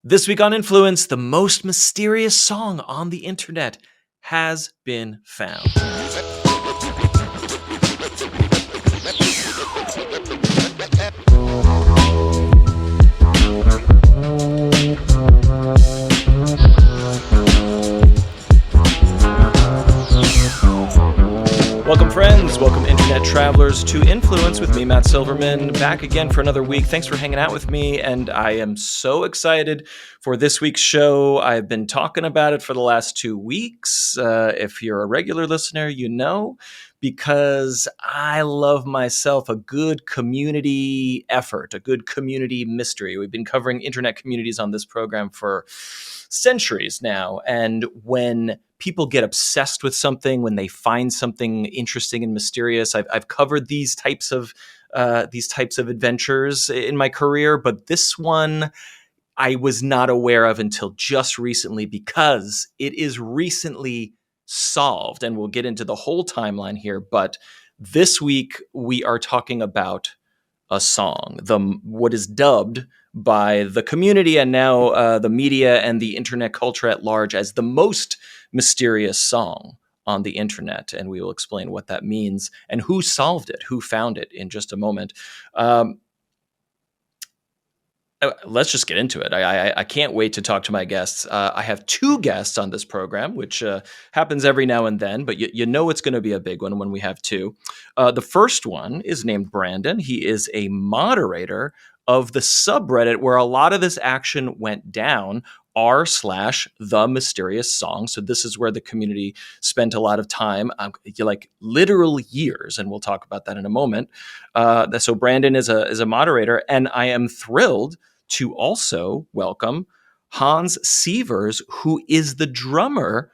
This week on Influence, the most mysterious song on the internet has been found. Welcome, friends. Welcome, internet travelers, to Influence with me, Matt Silverman, back again for another week. Thanks for hanging out with me, and I am so excited for this week's show. I've been talking about it for the last 2 weeks. If you're a regular listener, you know, because I love myself a good community effort, a good community mystery. We've been covering internet communities on this program for centuries now, and when people get obsessed with something, when they find something interesting and mysterious, I've covered these types of adventures in my career, but this one I was not aware of until just recently because it is recently solved, and we'll get into the whole timeline here. But this week we are talking about a song, what is dubbed by the community and now the media and the internet culture at large as the most mysterious song on the internet. And we will explain what that means and who solved it, who found it, in just a moment. Let's just get into it. I can't wait to talk to my guests. I have 2 guests on this program, which happens every now and then, but you know it's going to be a big one when we have 2. The first one is named Brandon. He is a moderator of the subreddit where a lot of this action went down, r/TheMysteriousSong. So this is where the community spent a lot of time, like literal years, and we'll talk about that in a moment. So Brandon is a moderator, and I am thrilled to also welcome Hans Sievers, who is the drummer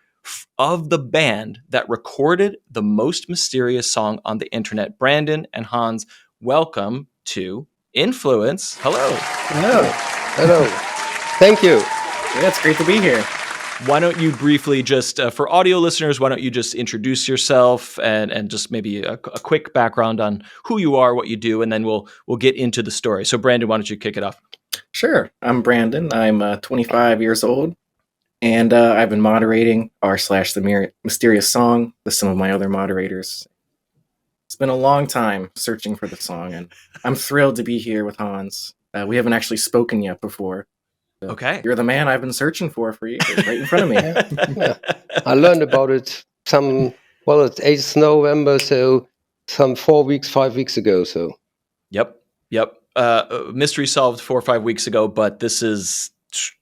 of the band that recorded the most mysterious song on the internet. Brandon and Hans, welcome to Influence. Hello. Hello. Thank you. Yeah, it's great to be here. Why don't you briefly just, for audio listeners, why don't you just introduce yourself and just maybe a quick background on who you are, what you do, and then we'll get into the story. So Brandon, why don't you kick it off? Sure. I'm Brandon. I'm 25 years old, and I've been moderating r/TheMysteriousSong with some of my other moderators. It's been a long time searching for the song, and I'm thrilled to be here with Hans. We haven't actually spoken yet before. So okay. You're the man I've been searching for years, right in front of me. Yeah. I learned about it it's 8th November, so some 5 weeks ago. So. Yep. Mystery solved 4 or 5 weeks ago, but this is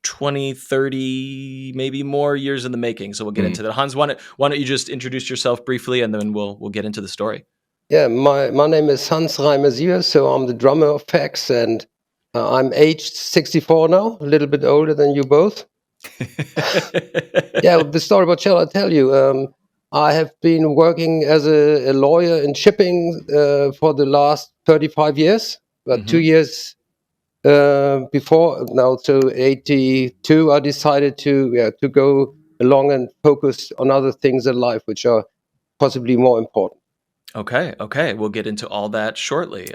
20, 30, maybe more years in the making. So we'll get into that. Hans, why don't you just introduce yourself briefly, and then we'll get into the story. Yeah, my name is Hans-Reimer Sievers, so I'm the drummer of PAX, and I'm aged 64 now, a little bit older than you both. Yeah, the story, what shall I tell you? I have been working as a lawyer in shipping for the last 35 years, but 2 years before now, so 82, I decided to go along and focus on other things in life, which are possibly more important. Okay. We'll get into all that shortly.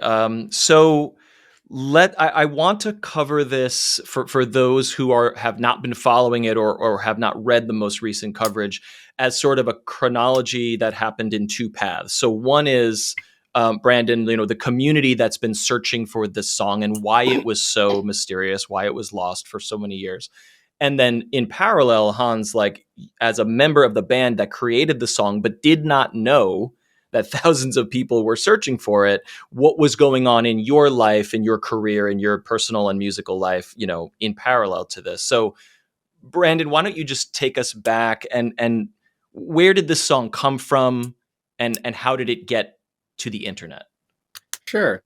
So I want to cover this for those who have not been following it or have not read the most recent coverage as sort of a chronology that happened in 2 paths. So one is Brandon, the community that's been searching for this song and why it was so mysterious, why it was lost for so many years. And then in parallel, Hans, like as a member of the band that created the song but did not know that thousands of people were searching for it, what was going on in your life, in your career, in your personal and musical life, in parallel to this. So Brandon, why don't you just take us back and where did this song come from and how did it get to the internet? Sure.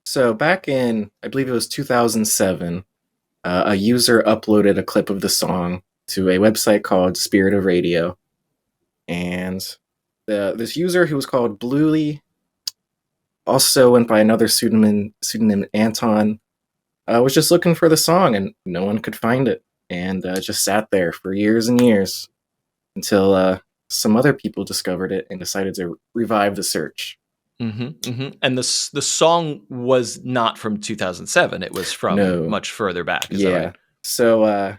So back in, I believe it was 2007, a user uploaded a clip of the song to a website called Spirit of Radio. And this user, who was called Bluely, also went by another pseudonym Anton, was just looking for the song, and no one could find it, and just sat there for years and years until some other people discovered it and decided to revive the search. And the song was not from 2007; it was from much further back. Is that right? So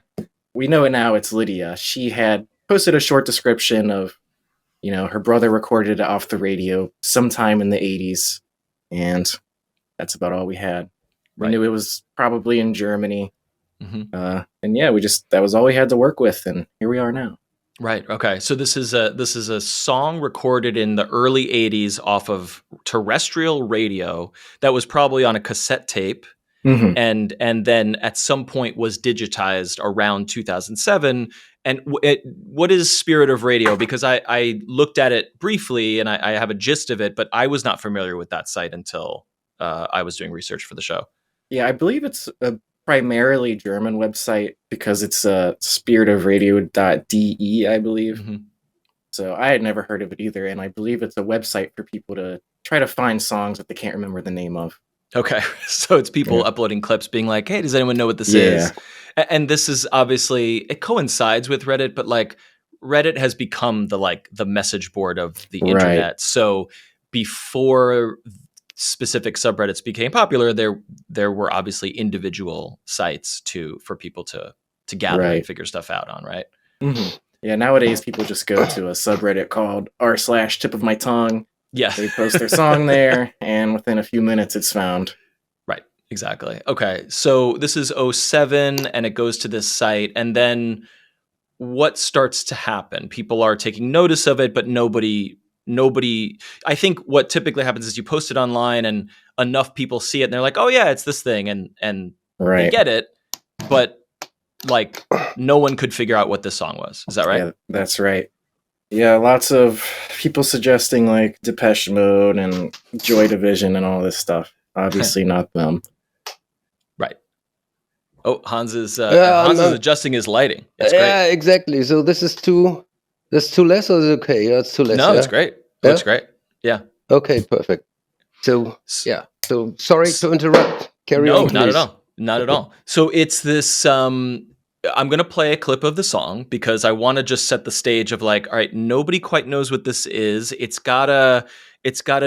we know it now. It's Lydia. She had posted a short description of, her brother recorded it off the radio sometime in the 80s, and that's about all we had. We Right. knew it was probably in Germany. Mm-hmm. And yeah, that was all we had to work with, and here we are now. Right. Okay. So this is a song recorded in the early 80s off of terrestrial radio that was probably on a cassette tape, Mm-hmm. and then at some point was digitized around 2007. And what is Spirit of Radio? Because I looked at it briefly and I have a gist of it, but I was not familiar with that site until I was doing research for the show. Yeah, I believe it's a primarily German website because it's spiritofradio.de, I believe. Mm-hmm. So I had never heard of it either, and I believe it's a website for people to try to find songs that they can't remember the name of. Okay, so it's people uploading clips being like, hey, does anyone know what this is? And this is obviously, it coincides with Reddit, but like Reddit has become the message board of the internet. So before specific subreddits became popular, there were obviously individual sites for people to gather and figure stuff out on, right? Mm-hmm. Yeah, nowadays people just go to a subreddit called r/tip of my tongue. Yeah. They post their song there, and within a few minutes it's found. Right, exactly. Okay, so this is 07, and it goes to this site, and then what starts to happen? People are taking notice of it, but nobody, I think what typically happens is you post it online and enough people see it and they're like, oh yeah, it's this thing, and they get it, but like no one could figure out what this song was. Is that right? Yeah, that's right. Yeah, lots of people suggesting like Depeche Mode and Joy Division and all this stuff. Obviously not them. Right. Oh, Hans is adjusting his lighting. It's great. Yeah, exactly. So this is too less, or is it okay? Yeah, it's too less. No, it's great. It looks great. Yeah. Okay, perfect. So yeah. So sorry to interrupt. Carry on, please. Not at all. Not at all. So it's this. I'm going to play a clip of the song because I want to just set the stage of like, all right, nobody quite knows what this is. It's got a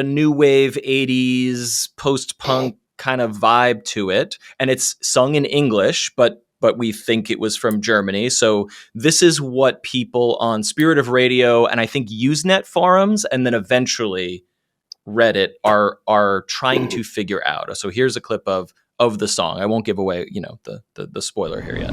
new wave 80s post-punk kind of vibe to it, and it's sung in English, but we think it was from Germany. So this is what people on Spirit of Radio and I think Usenet forums and then eventually Reddit are trying to figure out. So here's a clip of the song. I won't give away, the spoiler here yet.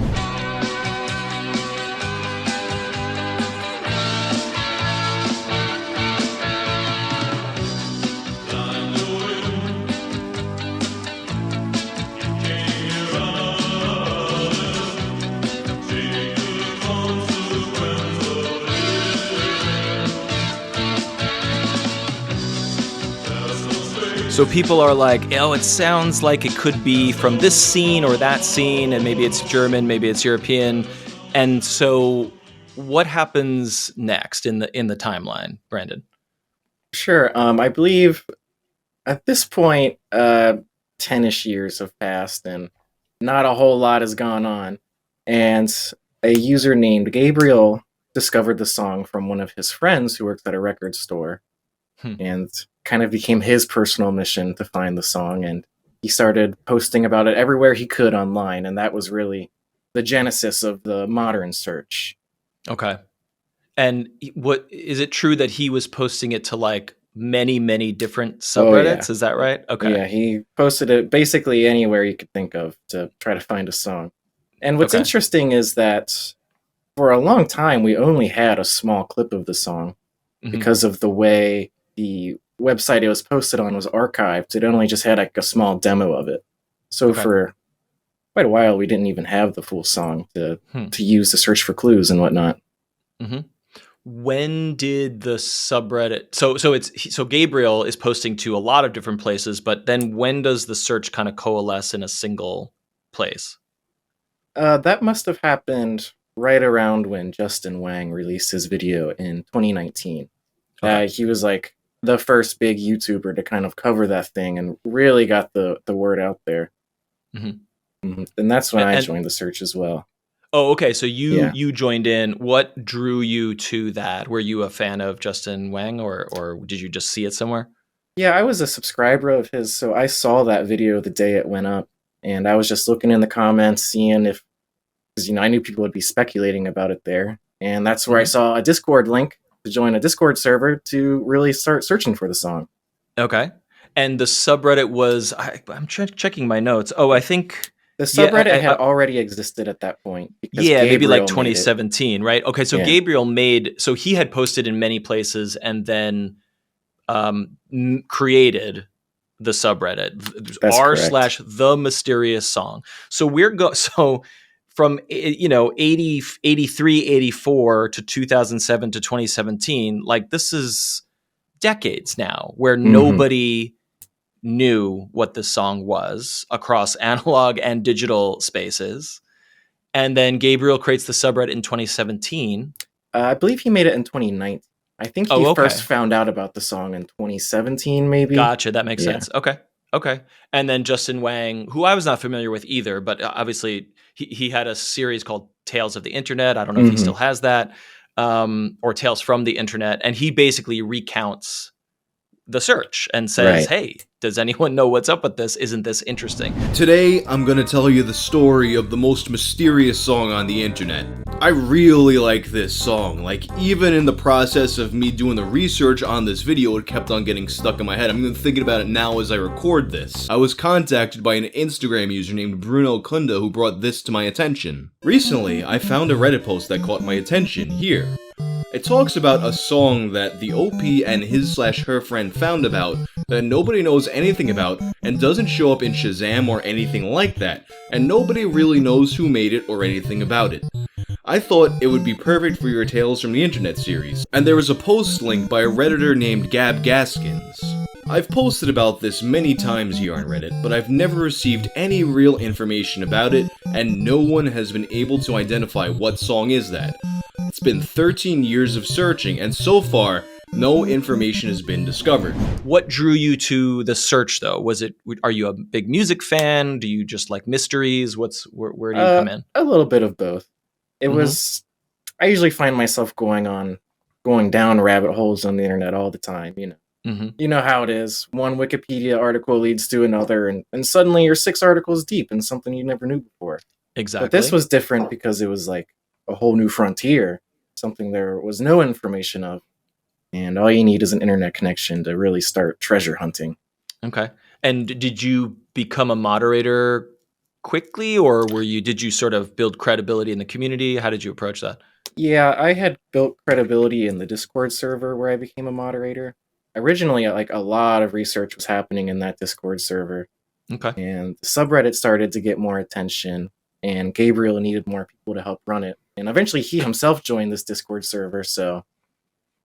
So people are like, oh, it sounds like it could be from this scene or that scene, and maybe it's German, maybe it's European. And so what happens next in the timeline, Brandon? Sure. I believe at this point, 10-ish years have passed and not a whole lot has gone on. And a user named Gabriel discovered the song from one of his friends who works at a record store. And kind of became his personal mission to find the song, and he started posting about it everywhere he could online, and that was really the genesis of the modern search. Okay. And what is it true that he was posting it to like many different subreddits? Is that right? Okay. Yeah, he posted it basically anywhere you could think of to try to find a song. And what's interesting is that for a long time we only had a small clip of the song because of the way the website it was posted on was archived. It only just had like a small demo of it. So for quite a while, we didn't even have the full song to use to search for clues and whatnot. Mm-hmm. When did the subreddit? So Gabriel is posting to a lot of different places, but then when does the search kind of coalesce in a single place? That must have happened right around when Justin Wang released his video in 2019. He was like the first big YouTuber to kind of cover that thing and really got the word out there. And that's when I joined the search as well. Oh, okay. So you joined in. What drew you to that? Were you a fan of Justin Wang or did you just see it somewhere? Yeah, I was a subscriber of his, so I saw that video the day it went up, and I was just looking in the comments, seeing if because I knew people would be speculating about it there, and that's where I saw a Discord link to join a Discord server to really start searching for the song. Okay. And the subreddit was, I'm checking my notes. Oh, I think the subreddit had already existed at that point. Because maybe like Gabriel 2017, right? Okay, so Gabriel so he had posted in many places and then created the subreddit, r/TheMysteriousSong. So so from 83, 84 to 2007 to 2017, like this is decades now where nobody knew what this song was across analog and digital spaces. And then Gabriel creates the subreddit in 2017. I believe he made it in 2019. I think he first found out about the song in 2017, maybe. Gotcha, that makes sense. Okay. And then Justin Wang, who I was not familiar with either, but obviously he had a series called Tales of the Internet. I don't know if he still has that, or Tales from the Internet. And he basically recounts the search and says, hey, does anyone know what's up with this? Isn't this interesting? Today, I'm gonna tell you the story of the most mysterious song on the internet. I really like this song. Like, even in the process of me doing the research on this video, it kept on getting stuck in my head. I'm even thinking about it now as I record this. I was contacted by an Instagram user named Bruno Kunda who brought this to my attention. Recently, I found a Reddit post that caught my attention here. It talks about a song that the OP and his/her friend found about that nobody knows anything about and doesn't show up in Shazam or anything like that, and nobody really knows who made it or anything about it. I thought it would be perfect for your Tales from the Internet series, and there was a post link by a Redditor named Gab Gaskins. I've posted about this many times here on Reddit, but I've never received any real information about it, and no one has been able to identify what song is that. It's been 13 years of searching, and so far, no information has been discovered. What drew you to the search, though? Are you a big music fan? Do you just like mysteries? Where do you come in? A little bit of both. It was, I usually find myself going down rabbit holes on the internet all the time, you know. You know how it is. One Wikipedia article leads to another, and suddenly you're 6 articles deep in something you never knew before. Exactly. But this was different because it was like a whole new frontier, something there was no information of, and all you need is an internet connection to really start treasure hunting. Okay. And did you become a moderator quickly, or did you sort of build credibility in the community? How did you approach that? Yeah, I had built credibility in the Discord server where I became a moderator. Originally, like, a lot of research was happening in that Discord server. Okay. And the subreddit started to get more attention, and Gabriel needed more people to help run it. And eventually he himself joined this Discord server, so,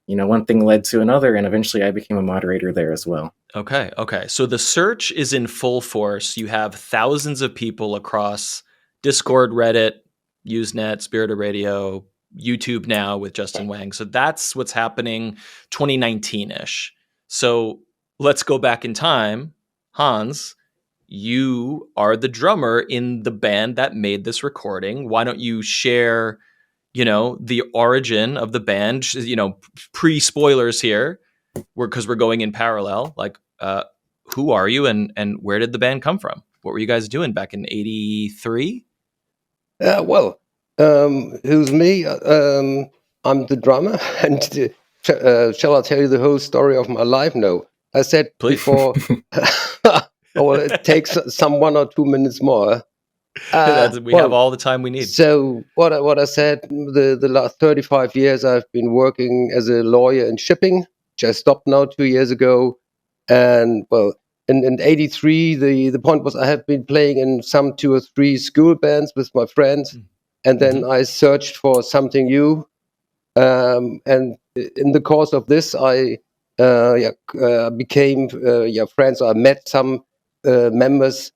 one thing led to another, and eventually I became a moderator there as well. Okay. So the search is in full force. You have thousands of people across Discord, Reddit, Usenet, Spirit of Radio, YouTube now with Justin Wang. So that's what's happening 2019-ish. So let's go back in time. Hans, you are the drummer in the band that made this recording. Why don't you share, the origin of the band, pre-spoilers here, because we're going in parallel. Like, who are you and where did the band come from? What were you guys doing back in 83? Who's me? I'm the drummer, and shall I tell you the whole story of my life? No. I said Please. Before, it takes some 1 or 2 minutes more. We have all the time we need. So what I said, the last 35 years I've been working as a lawyer in shipping, which I stopped now 2 years ago. And in 83, the point was I have been playing in some 2 or 3 school bands with my friends. And then I searched for something new. And in the course of this, I became friends. I met some members,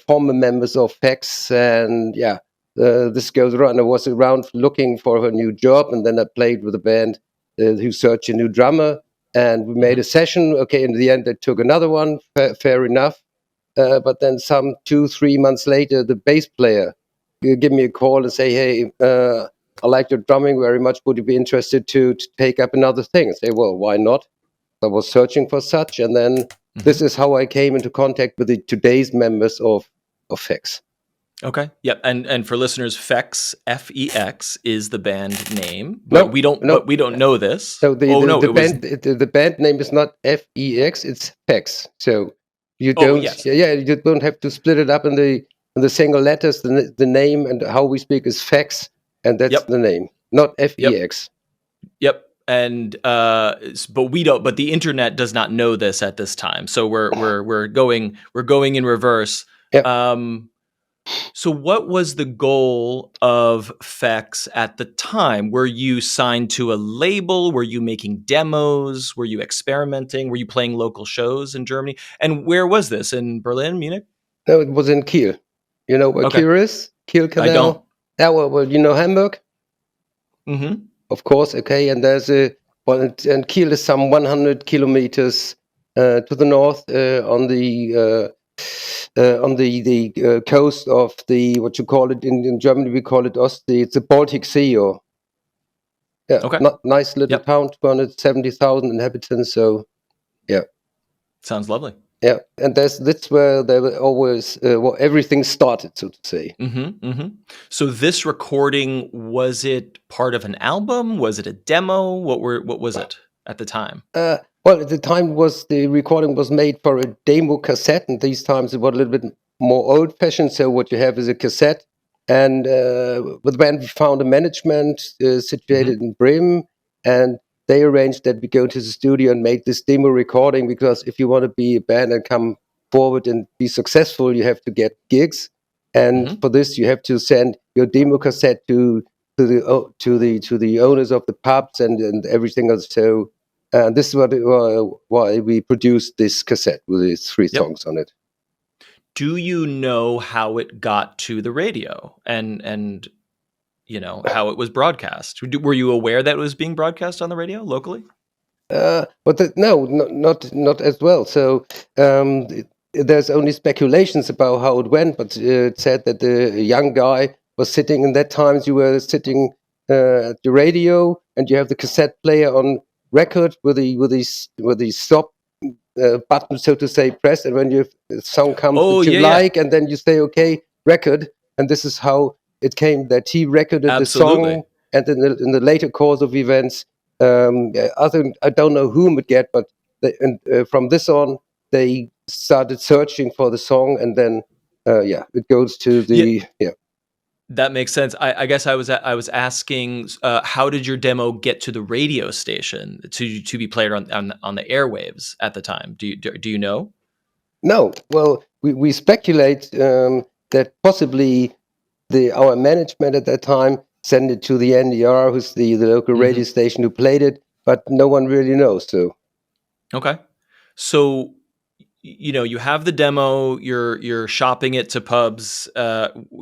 former members of FEX, and this goes around. I was around looking for a new job, and then I played with a band who searched a new drummer, and we made a session. Okay, in the end, they took another one. Fair enough. But then some 2-3 months later, the bass player give me a call and say, "Hey, I like your drumming very much. Would you be interested to take up another thing?" I say, "Well, why not?" I was searching for such, and then this is how I came into contact with today's members of FEX. Okay. Yep. And for listeners, Fex FEX is the band name, but No, we don't no. know this. So Oh no, it was. the band name is not FEX, it's FEX. So you Oh don't yes. you don't have to split it up in the single letters. The name and how we speak is FEX, and that's Yep. the name, not Yep. FEX. Yep. And but we don't. But the internet does not know this at this time. So we're going in reverse. Yeah. So what was the goal of Fex at the time? Were you signed to a label? Were you making demos? Were you experimenting? Were you playing local shows in Germany? And where was this? In Berlin, Munich? No, it was in Kiel. You know where Okay. Kiel is? Kiel I Canal. don't. Yeah, well, you know Hamburg, Mm-hmm. of course. Okay, and and Kiel is some 100 kilometers to the north on the coast of the, what you call it in Germany, we call it Ostsee. It's the Baltic Sea, or Okay. nice little Yep. town, 270,000 inhabitants. So yeah, Sounds lovely. yeah, and that's where they were always everything started, so to say. Mm-hmm. Mm-hmm. So this recording, was it part of an album? Was it a demo? What was it at the time? Well, at the time the recording was made for a demo cassette, and these times it was a little bit more old-fashioned. So what you have is a cassette, and with when we found a management situated in Bremen, and they arranged that we go to the studio and make this demo recording, because if you want to be a band and come forward and be successful, you have to get gigs, and for this you have to send your demo cassette to the owners of the pubs and everything else. So. This is why we produced this cassette with these 3 songs on it. Do you know how it got to the radio and how it was broadcast? Were you aware that it was being broadcast on the radio locally? Not as well. So there's only speculations about how it went, but it said that the young guy was sitting. In that times, you were sitting at the radio, and you have the cassette player on record with the stop button, so to say, pressed, and when your song comes that you like, and then you say, okay, record, and this is how it came that he recorded the song, and in the later course of events, I don't know whom it get, but from this on, they started searching for the song, and then it goes to the That makes sense. I guess I was asking, how did your demo get to the radio station to be played on the airwaves at the time? Do you know? No. Well, we speculate that possibly our management at that time sent it to the NDR, who's the local radio station who played it, but no one really knows. So okay, so you have the demo, you're shopping it to pubs.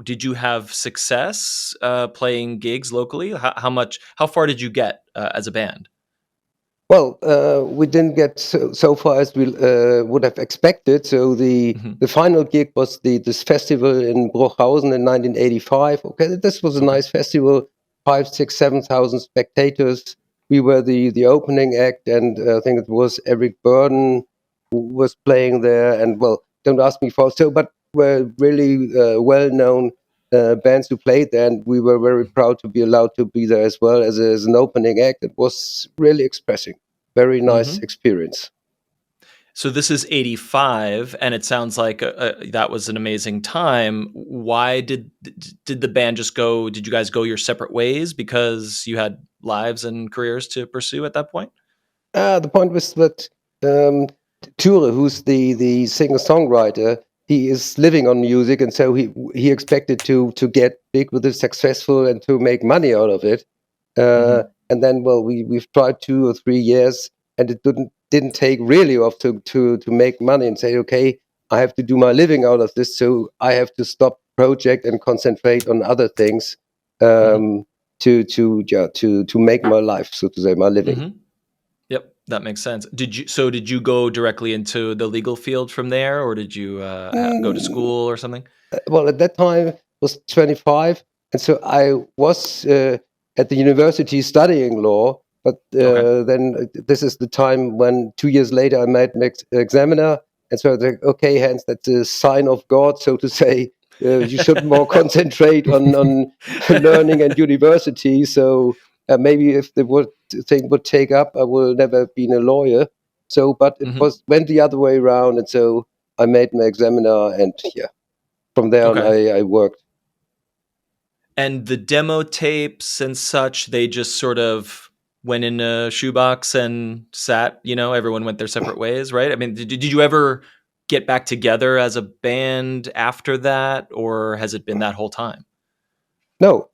Did you have success playing gigs locally? How far did you get as a band? Well, we didn't get so far as we would have expected. So the final gig was this festival in Bruchhausen in 1985. Okay, this was a nice festival, 5, 6, 7,000 spectators. We were the opening act, and I think it was Eric Burden who was playing there. And well, don't ask me for so, but were really well-known bands who played there, and we were very proud to be allowed to be there as well as an opening act. It was really expressing. Very nice experience. So this is 85, and it sounds like that was an amazing time. Why did the band just go? Did you guys go your separate ways because you had lives and careers to pursue at that point? The point was that Ture, who's the singer-songwriter, he is living on music, and so he expected to get big with it, successful, and to make money out of it. And then, well, we've tried 2 or 3 years, and it didn't take really off to make money and say, okay, I have to do my living out of this, so I have to stop project and concentrate on other things to make my life, so to say, my living. Yep, that makes sense. Did you go directly into the legal field from there, or did you go to school or something? Well, at that time I was 25, and so I was at the university studying law. But then this is the time when 2 years later I made an examiner, and so I was like, okay, Hans, that's a sign of God, so to say. you should more concentrate on learning and university. So maybe if the thing would take up, I will never have been a lawyer. So, but it went the other way around, and so I made my examiner, and from there on, I worked. And the demo tapes and such, they just sort of went in a shoebox and sat, everyone went their separate ways, right? I mean, did you ever get back together as a band after that, or has it been that whole time? No.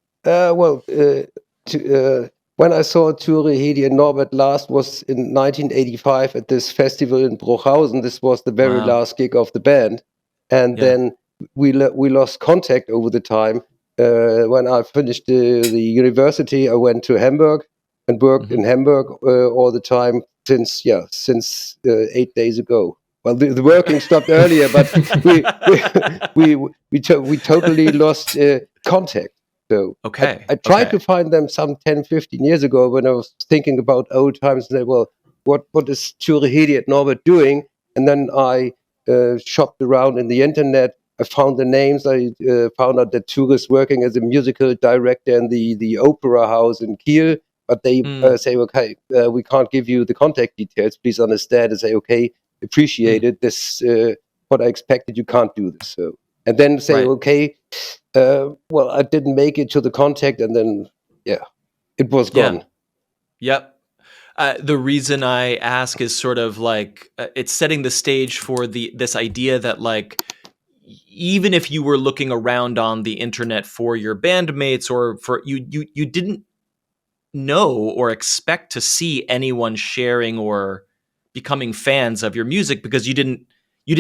When I saw Ture Hedi and Norbert last was in 1985 at this festival in Bruchhausen. This was the very last gig of the band. And then we lost contact over the time. When I finished the university, I went to Hamburg and worked in Hamburg all the time since 8 days ago. Well, the working stopped earlier, but we totally lost contact. So I tried to find them some 10, 15 years ago when I was thinking about old times and said, well, what is Ture Hedi and Norbert doing? And then I shopped around in the internet. I found the names. I found out that Ture is working as a musical director in the opera house in Kiel. But they say, okay, we can't give you the contact details. Please understand, and say, okay, appreciate it. This what I expected. You can't do this. So, and then say, okay, well, I didn't make it to the contact, and then it was gone. Yep. The reason I ask is sort of like it's setting the stage for this idea that like even if you were looking around on the internet for your bandmates or for you didn't know or expect to see anyone sharing or becoming fans of your music because you didn't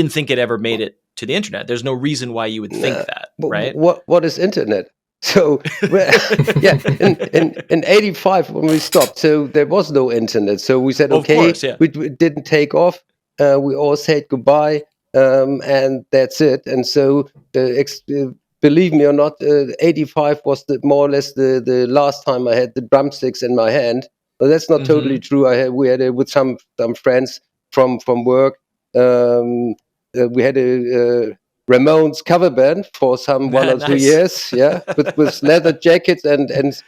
think it ever made it to the internet. There's no reason why you would think that, right? What is internet? So in 85 when we stopped, so there was no internet. So we said, okay, we didn't take off. We all said goodbye, and that's it. And so believe me or not, 85 was more or less the last time I had the drumsticks in my hand. But that's not totally true. We had it with some friends from work. We had a Ramones cover band for some 1 or 2 years, with leather jackets and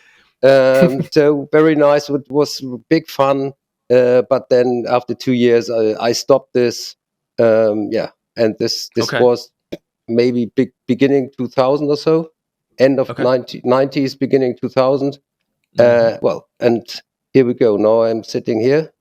so very nice. It was big fun. But then after 2 years, I stopped this. And this was maybe beginning 2000 or so, end of 90s, beginning 2000. Well, and here we go. Now I'm sitting here.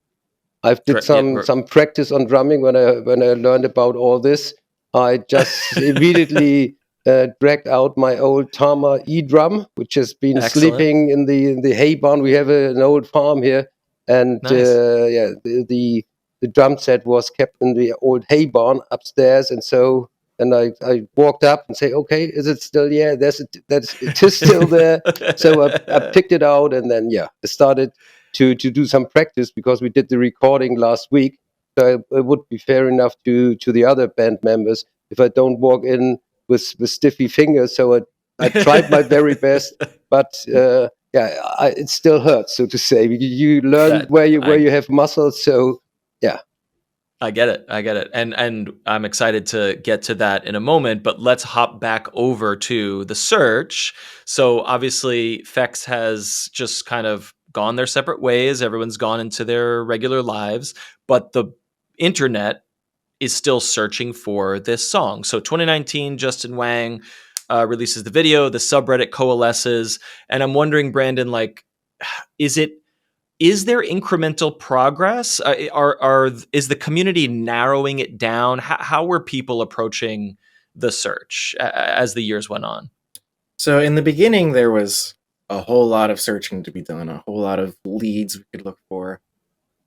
I've did some practice on drumming when I learned about all this. I just immediately dragged out my old Tama E-drum, which has been sleeping in the hay barn. We have an old farm here, and the drum set was kept in the old hay barn upstairs, and so. And I walked up and say, okay, is it still? Yeah, it is still there. So I picked it out, and then I started to do some practice because we did the recording last week. So it would be fair enough to the other band members if I don't walk in with stiffy fingers. So I tried my very best, but it still hurts, so to say. You learn where you have muscles, so yeah. I get it. And I'm excited to get to that in a moment, but let's hop back over to the search. So obviously Fex has just kind of gone their separate ways. Everyone's gone into their regular lives, but the internet is still searching for this song. So 2019, Justin Wang releases the video, the subreddit coalesces, and I'm wondering, Brandon, like, is there incremental progress? Is the community narrowing it down? How were people approaching the search as the years went on? So in the beginning, there was a whole lot of searching to be done, a whole lot of leads we could look for.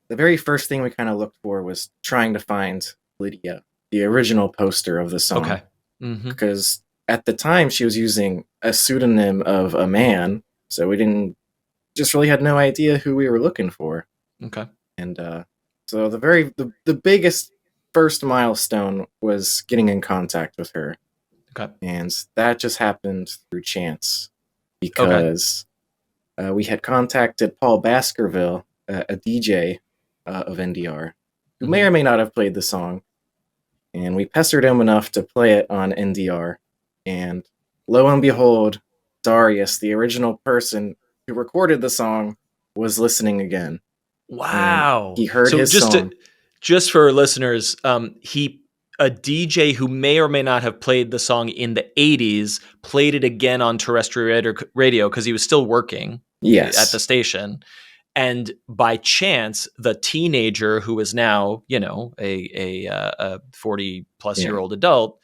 The very first thing we kind of looked for was trying to find Lydia, the original poster of the song. Okay. Because at the time, she was using a pseudonym of a man, so we just really had no idea who we were looking for. Okay. And so the biggest first milestone was getting in contact with her. Okay. And that just happened through chance because we had contacted Paul Baskerville, a DJ of NDR, who may or may not have played the song. And we pestered him enough to play it on NDR. And lo and behold, Darius, the original person who recorded the song, was listening again. And Wow. he heard So his song. just for listeners, a DJ who may or may not have played the song in the 80s played it again on terrestrial radio because he was still working at the station. And by chance, the teenager who is now, a 40 plus year old adult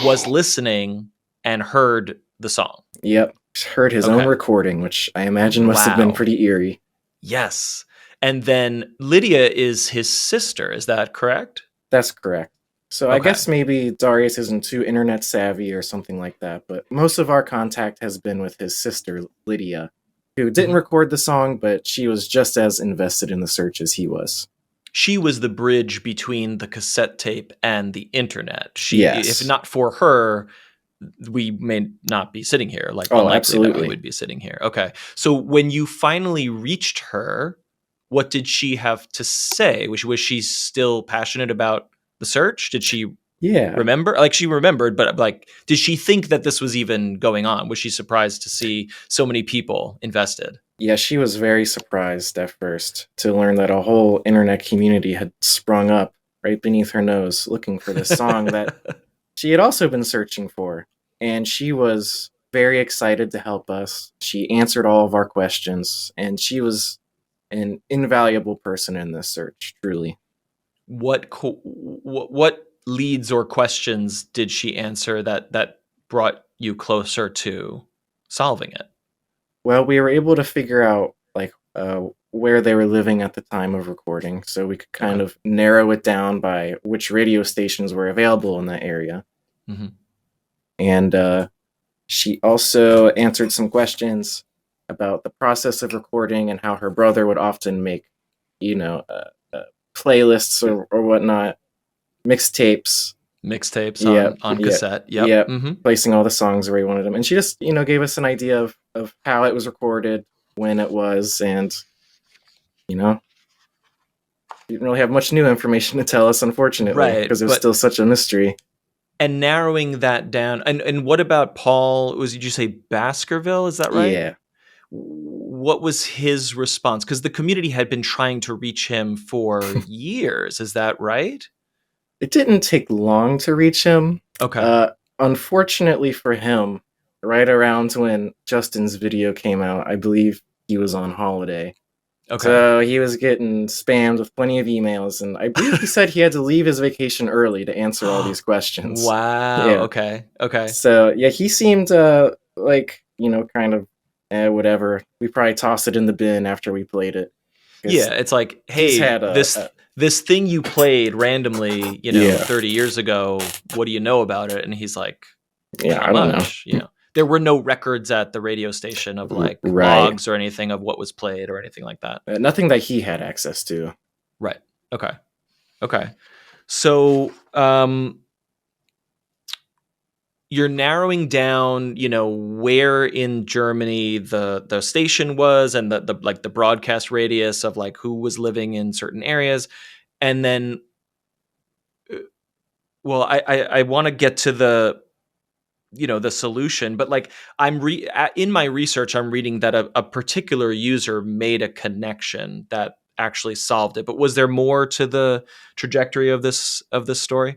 was listening and heard the song. Yep. Heard his own recording, which I imagine must have been pretty eerie. Yes. And then Lydia is his sister. Is that correct? That's correct. So I guess maybe Darius isn't too internet savvy or something like that, but most of our contact has been with his sister, Lydia, who didn't record the song, but she was just as invested in the search as he was. She was the bridge between the cassette tape and the internet. If not for her, we may not be sitting here. Unlikely that we would be sitting here. Okay. So when you finally reached her, what did she have to say? Was she still passionate about the search? Did she remember? She remembered, but did she think that this was even going on? Was she surprised to see so many people invested? Yeah, she was very surprised at first to learn that a whole internet community had sprung up right beneath her nose looking for this song that she had also been searching for. And she was very excited to help us. She answered all of our questions, and she was an invaluable person in this search, truly. What leads or questions did she answer that brought you closer to solving it? Well, we were able to figure out where they were living at the time of recording, so we could kind of narrow it down by which radio stations were available in that area. Mm-hmm. And she also answered some questions about the process of recording and how her brother would often make, playlists or whatnot, mixtapes on cassette. Placing all the songs where he wanted them. And she just, gave us an idea of how it was recorded, when it was, and, she didn't really have much new information to tell us, unfortunately, because it was still such a mystery. And narrowing that down, and what about Paul? Did you say Baskerville? Is that right? Yeah. What was his response? Because the community had been trying to reach him for years. Is that right? It didn't take long to reach him. Okay. Unfortunately for him, right around when Justin's video came out, I believe he was on holiday. Okay. So he was getting spammed with plenty of emails, and I believe he said he had to leave his vacation early to answer all these questions. Wow. Yeah. Okay. So yeah, he seemed kind of whatever. We probably tossed it in the bin after we played it. Yeah, it's like, hey, this thing you played randomly, 30 years ago, what do you know about it? And he's like, I don't know. There were no records at the radio station of logs or anything of what was played or anything like that. Nothing that he had access to. Right. Okay. So you're narrowing down, where in Germany the station was and the broadcast radius of who was living in certain areas. And then, well, I want to get to the solution, but in my research, I'm reading that a particular user made a connection that actually solved it. But was there more to the trajectory of this story?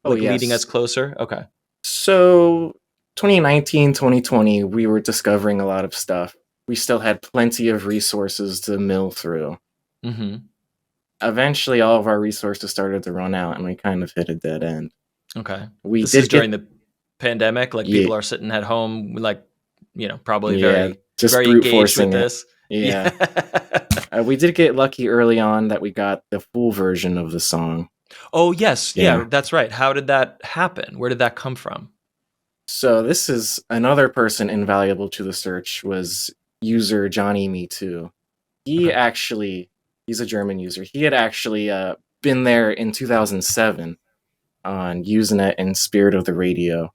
Leading us closer? Okay. So 2019, 2020, we were discovering a lot of stuff. We still had plenty of resources to mill through. Mm-hmm. Eventually, all of our resources started to run out, and we kind of hit a dead end. Okay. This is during the pandemic, people are sitting at home, probably very engaged with this. Yeah. We did get lucky early on that we got the full version of the song. Oh, yes. Yeah, that's right. How did that happen? Where did that come from? So this is another person invaluable to the search was user Johnny Me Too. He's a German user. He had actually been there in 2007 on Usenet and Spirit of the Radio.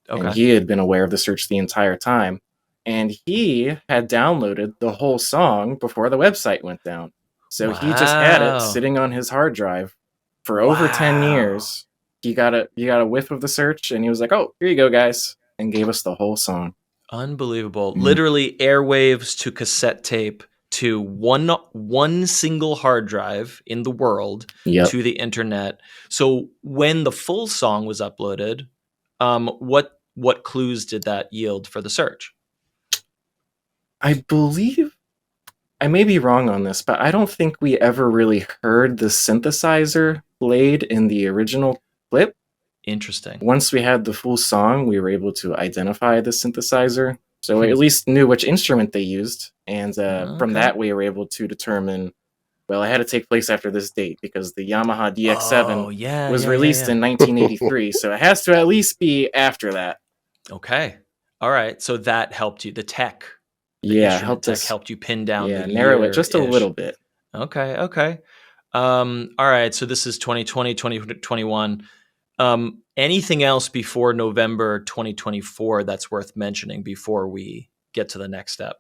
Okay. And he had been aware of the search the entire time. And he had downloaded the whole song before the website went down. So he just had it sitting on his hard drive for over 10 years. He got a whiff of the search and he was like, oh, here you go, guys. and gave us the whole song. Unbelievable. Literally airwaves to cassette tape to one single hard drive in the world to the internet. So when the full song was uploaded, what clues did that yield for the search? I believe, I may be wrong on this, but I don't think we ever really heard the synthesizer played in the original clip. Interesting. Once we had the full song, we were able to identify the synthesizer. So we at least knew which instrument they used. And from that, we were able to determine, well, it had to take place after this date because the Yamaha DX7 was released in 1983. So it has to at least be after that. Okay. All right. So that helped you. The tech. Helped you pin down the narrow it just a little bit. Okay. All right. So this is 2020, 2021. Anything else before November 2024 that's worth mentioning before we get to the next step?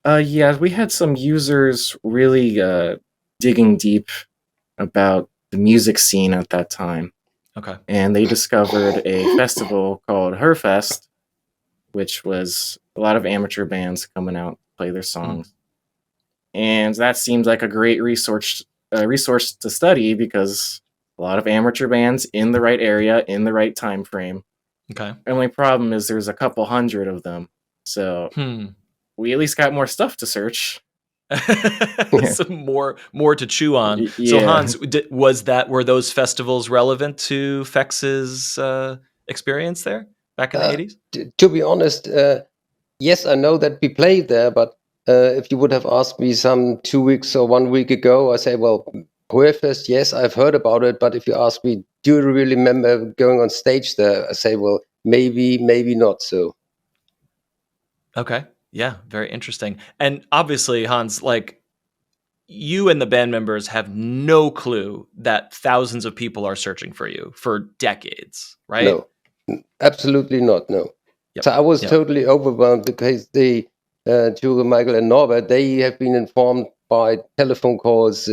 We had some users really digging deep about the music scene at that time. Okay. And they discovered a festival called Herfest, which was a lot of amateur bands coming out to play their songs. And that seemed like a great resource to study because a lot of amateur bands in the right area, in the right time frame. Okay. Only problem is there's a couple hundred of them. So we at least got more stuff to search. Some more to chew on. So Hans, were those festivals relevant to Fex's experience there back in the 80s? To be honest, yes, I know that we played there, but if you would have asked me some 2 weeks or 1 week ago, I say, well, Queerfest, yes, I've heard about it, but if you ask me, do you really remember going on stage there? I say, well, maybe not so. Okay. Yeah, very interesting. And obviously, Hans, like, you and the band members have no clue that thousands of people are searching for you for decades, right? No, absolutely not, no. Yep. So I was totally overwhelmed because Jure, Michael, and Norbert, they have been informed by telephone calls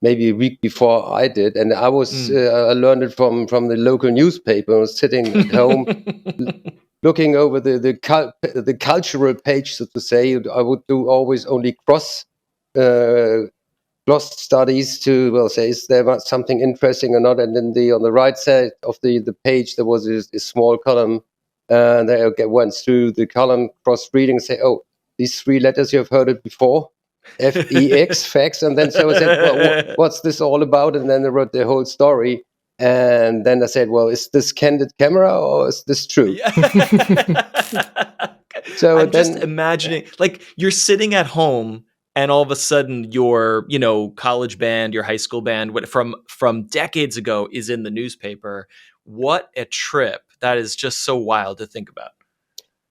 maybe a week before I did. And I was, I learned it from the local newspaper. I was sitting at home looking over the cultural page, so to say. I would do always only cross studies to say, is there something interesting or not? And then on the right side of the page, there was a small column, and I went through the column, cross reading, and say, oh, these three letters, you have heard it before. FEX, facts. And then so I said, well, what's this all about? And then I wrote the whole story. And then I said, well, is this candid camera or is this true? So I'm just imagining, like, you're sitting at home and all of a sudden your, college band, your high school band from decades ago is in the newspaper. What a trip. That is just so wild to think about.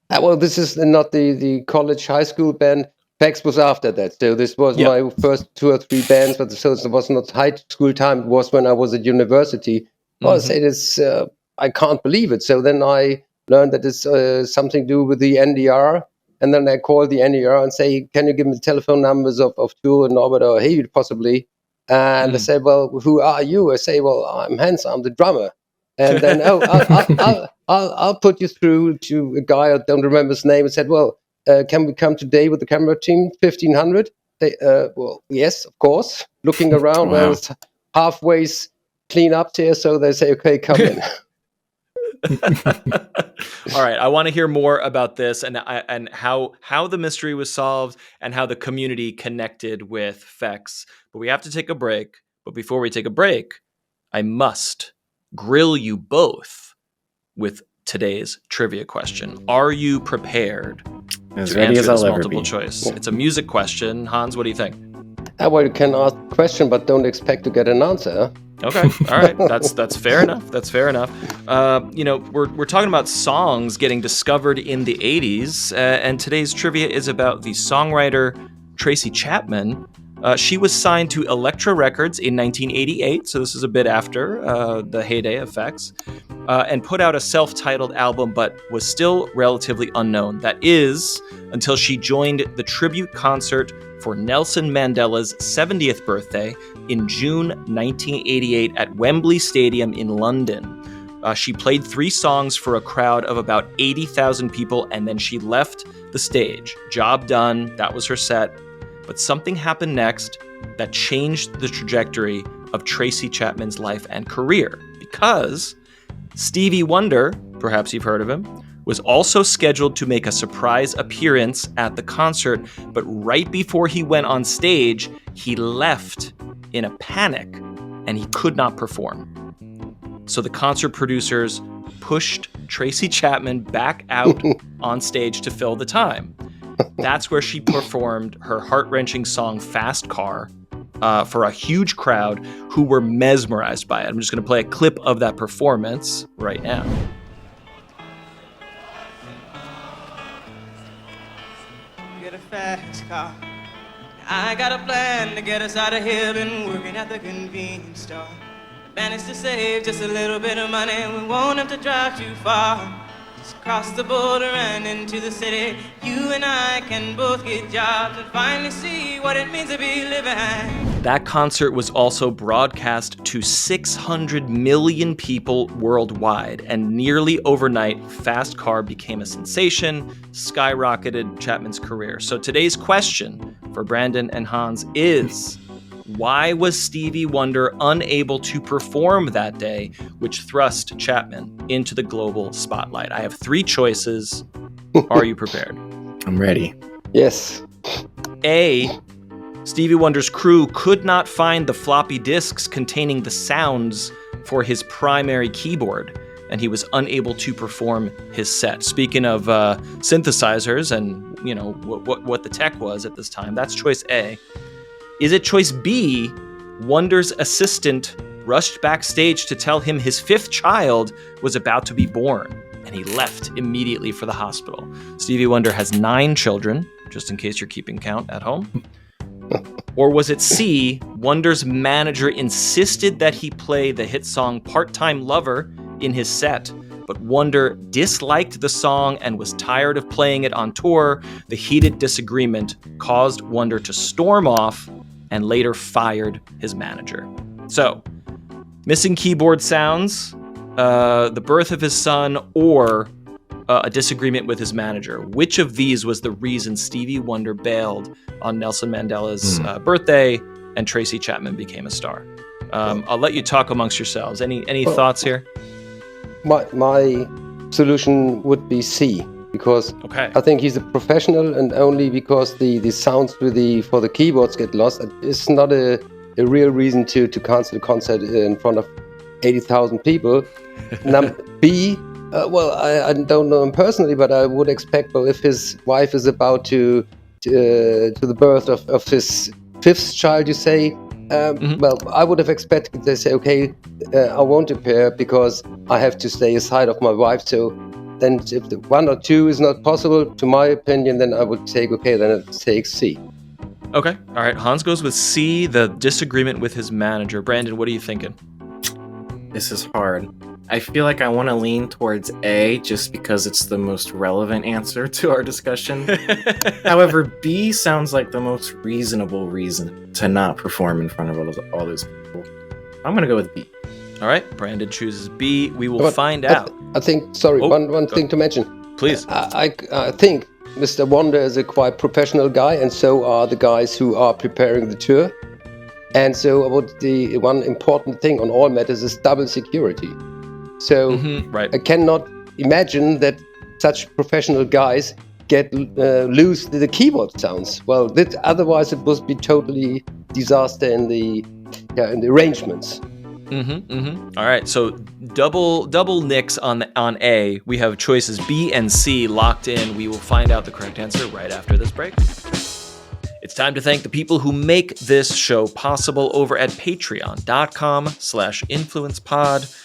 Well, this is not the college high school band. Fex was after that. So this was my first 2 or 3 bands, but so it was not high school time. It was when I was at university. Well, I say this, I can't believe it. So then I learned that it's something to do with the NDR. And then I called the NDR and say, can you give me the telephone numbers of Jure and Norbert or Haywood possibly? And I said, well, who are you? I say, well, I'm Hans, I'm the drummer. And then, I'll put you through to a guy, I don't remember his name, and said, well, can we come today with the camera team, 1500? Well, yes, of course. Looking around, well, it's halfway clean up here, so they say, okay, come in. All right, I want to hear more about this and how the mystery was solved and how the community connected with Fex. But we have to take a break. But before we take a break, I must grill you both with today's trivia question. Are you prepared to answer this multiple choice? It's a music question. Hans, what do you think? Well, you can ask a question, but don't expect to get an answer. Okay, all right, that's fair enough. That's fair enough. We're talking about songs getting discovered in the 80s, and today's trivia is about the songwriter Tracy Chapman. She was signed to Elektra Records in 1988, so this is a bit after the heyday of Fex, and put out a self-titled album, but was still relatively unknown. That is, until she joined the tribute concert for Nelson Mandela's 70th birthday in June 1988 at Wembley Stadium in London. She played 3 songs for a crowd of about 80,000 people, and then she left the stage. Job done. That was her set. But something happened next that changed the trajectory of Tracy Chapman's life and career, because Stevie Wonder, perhaps you've heard of him, was also scheduled to make a surprise appearance at the concert, but right before he went on stage, he left in a panic and he could not perform. So the concert producers pushed Tracy Chapman back out on stage to fill the time. That's where she performed her heart-wrenching song Fast Car for a huge crowd who were mesmerized by it. I'm just going to play a clip of that performance right now. Get a fast car. I got a plan to get us out of here. Been working at the convenience store. Managed to save just a little bit of money. We won't have to drive too far. Just cross the border and into the city. You and I can both get jobs and finally see what it means to be living. That concert was also broadcast to 600 million people worldwide, and nearly overnight, Fast Car became a sensation, skyrocketed Chapman's career. So today's question for Brandon and Hans is, why was Stevie Wonder unable to perform that day, which thrust Chapman into the global spotlight? I have 3 choices. Are you prepared? I'm ready. Yes. A, Stevie Wonder's crew could not find the floppy disks containing the sounds for his primary keyboard, and he was unable to perform his set. Speaking of synthesizers and, you know, what the tech was at this time, that's choice A. Is it choice B, Wonder's assistant rushed backstage to tell him his 5th child was about to be born, and he left immediately for the hospital? Stevie Wonder has 9 children, just in case you're keeping count at home. Or was it C, Wonder's manager insisted that he play the hit song Part-Time Lover in his set, but Wonder disliked the song and was tired of playing it on tour? The heated disagreement caused Wonder to storm off and later fired his manager. So, missing keyboard sounds, the birth of his son, or a disagreement with his manager. Which of these was the reason Stevie Wonder bailed on Nelson Mandela's birthday and Tracy Chapman became a star? I'll let you talk amongst yourselves. Any thoughts here? My solution would be C, because I think he's a professional, and only because the sounds for the keyboards get lost. It's not a real reason to cancel a concert in front of 80,000 people. B, I don't know him personally, but I would expect, well, if his wife is about to the birth of his 5th child, you say, well, I would have expected they say, okay, I won't appear because I have to stay aside of my wife. So then if the 1 or 2 is not possible, to my opinion, then I would take, okay, then I'd take C. Okay. All right. Hans goes with C, the disagreement with his manager. Brandon, what are you thinking? This is hard. I feel like I want to lean towards A just because it's the most relevant answer to our discussion. However, B sounds like the most reasonable reason to not perform in front of all those people. I'm going to go with B. All right. Brandon chooses B. We will find out. I think, sorry, one thing to mention. Please. I think Mr. Wonder is a quite professional guy, and so are the guys who are preparing the tour. And so the one important thing on all matters is double security. So I cannot imagine that such professional guys lose the keyboard sounds. Well, otherwise it would be totally disaster in the arrangements. All right, so double nicks on A. We have choices B and C locked in. We will find out the correct answer right after this break. It's time to thank the people who make this show possible over at patreon.com/influencepod.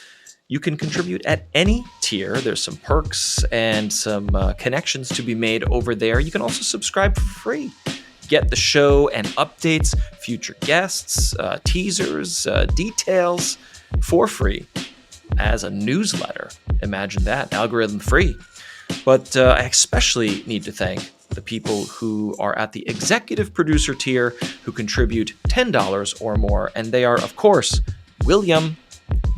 You can contribute at any tier. There's some perks and some connections to be made over there. You can also subscribe for free. Get the show and updates, future guests, teasers, details for free as a newsletter. Imagine that, algorithm free. But I especially need to thank the people who are at the executive producer tier who contribute $10 or more. And they are, of course, William,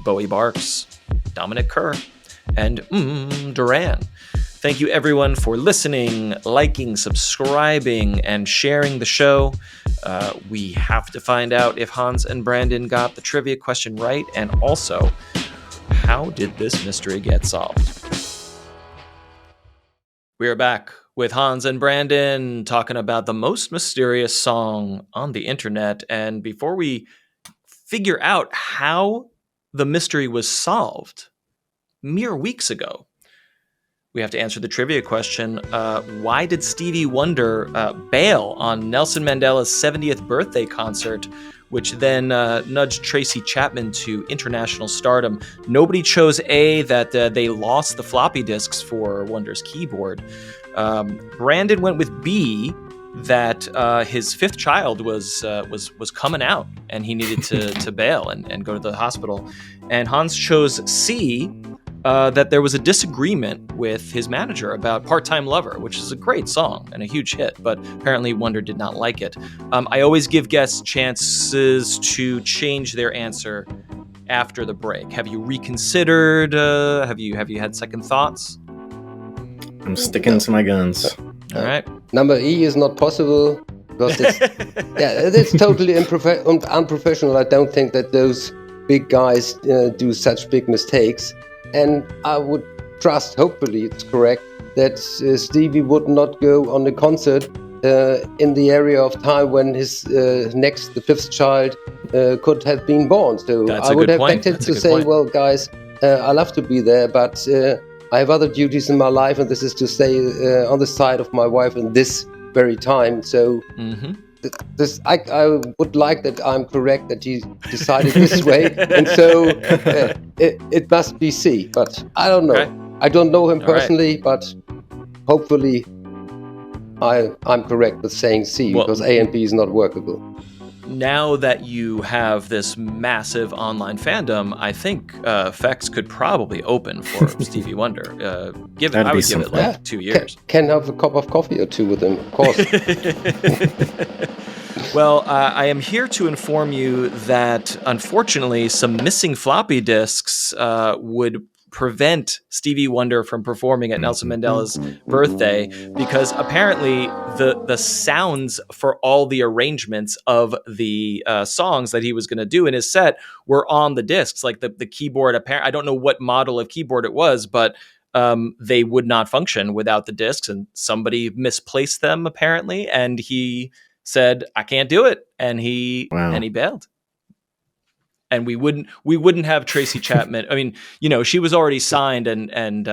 Bowie Barks, Dominic Kerr, and Duran. Thank you, everyone, for listening, liking, subscribing, and sharing the show. We have to find out if Hans and Brandon got the trivia question right, and also, how did this mystery get solved? We are back with Hans and Brandon talking about the most mysterious song on the internet. And before we figure out how the mystery was solved mere weeks ago, we have to answer the trivia question. Why did Stevie Wonder bail on Nelson Mandela's 70th birthday concert, which then nudged Tracy Chapman to international stardom? Nobody chose A, that they lost the floppy disks for Wonder's keyboard. Brandon went with B, that his fifth child was coming out and he needed to bail and go to the hospital. And Hans chose C, that there was a disagreement with his manager about Part-Time Lover, which is a great song and a huge hit, but apparently Wonder did not like it. I always give guests chances to change their answer after the break. Have you reconsidered? Have you had second thoughts? I'm sticking to my guns. All right. Number E is not possible because it's totally unprofessional. I don't think that those big guys do such big mistakes. And I would trust, hopefully it's correct, that Stevie would not go on the concert in the area of time when his the fifth child could have been born. So I would have expected to say, point. Well, guys, I love to be there, but I have other duties in my life, and this is to stay on the side of my wife in this very time. So I would like that I'm correct, that he decided this way, and so it must be C. But I don't know. Okay. I don't know him personally, but hopefully I'm correct with saying C, because A and B is not workable. Now that you have this massive online fandom, I think Fex could probably open for Stevie Wonder. I would give it like 2 years. Can have a cup of coffee or two with him, of course. Well, I am here to inform you that, unfortunately, some missing floppy disks would prevent Stevie Wonder from performing at Nelson Mandela's birthday, because apparently the sounds for all the arrangements of the songs that he was going to do in his set were on the discs. Like the keyboard, I don't know what model of keyboard it was, but they would not function without the discs, and somebody misplaced them apparently, and he said, I can't do it, and he bailed. And we wouldn't have Tracy Chapman. I mean, she was already signed and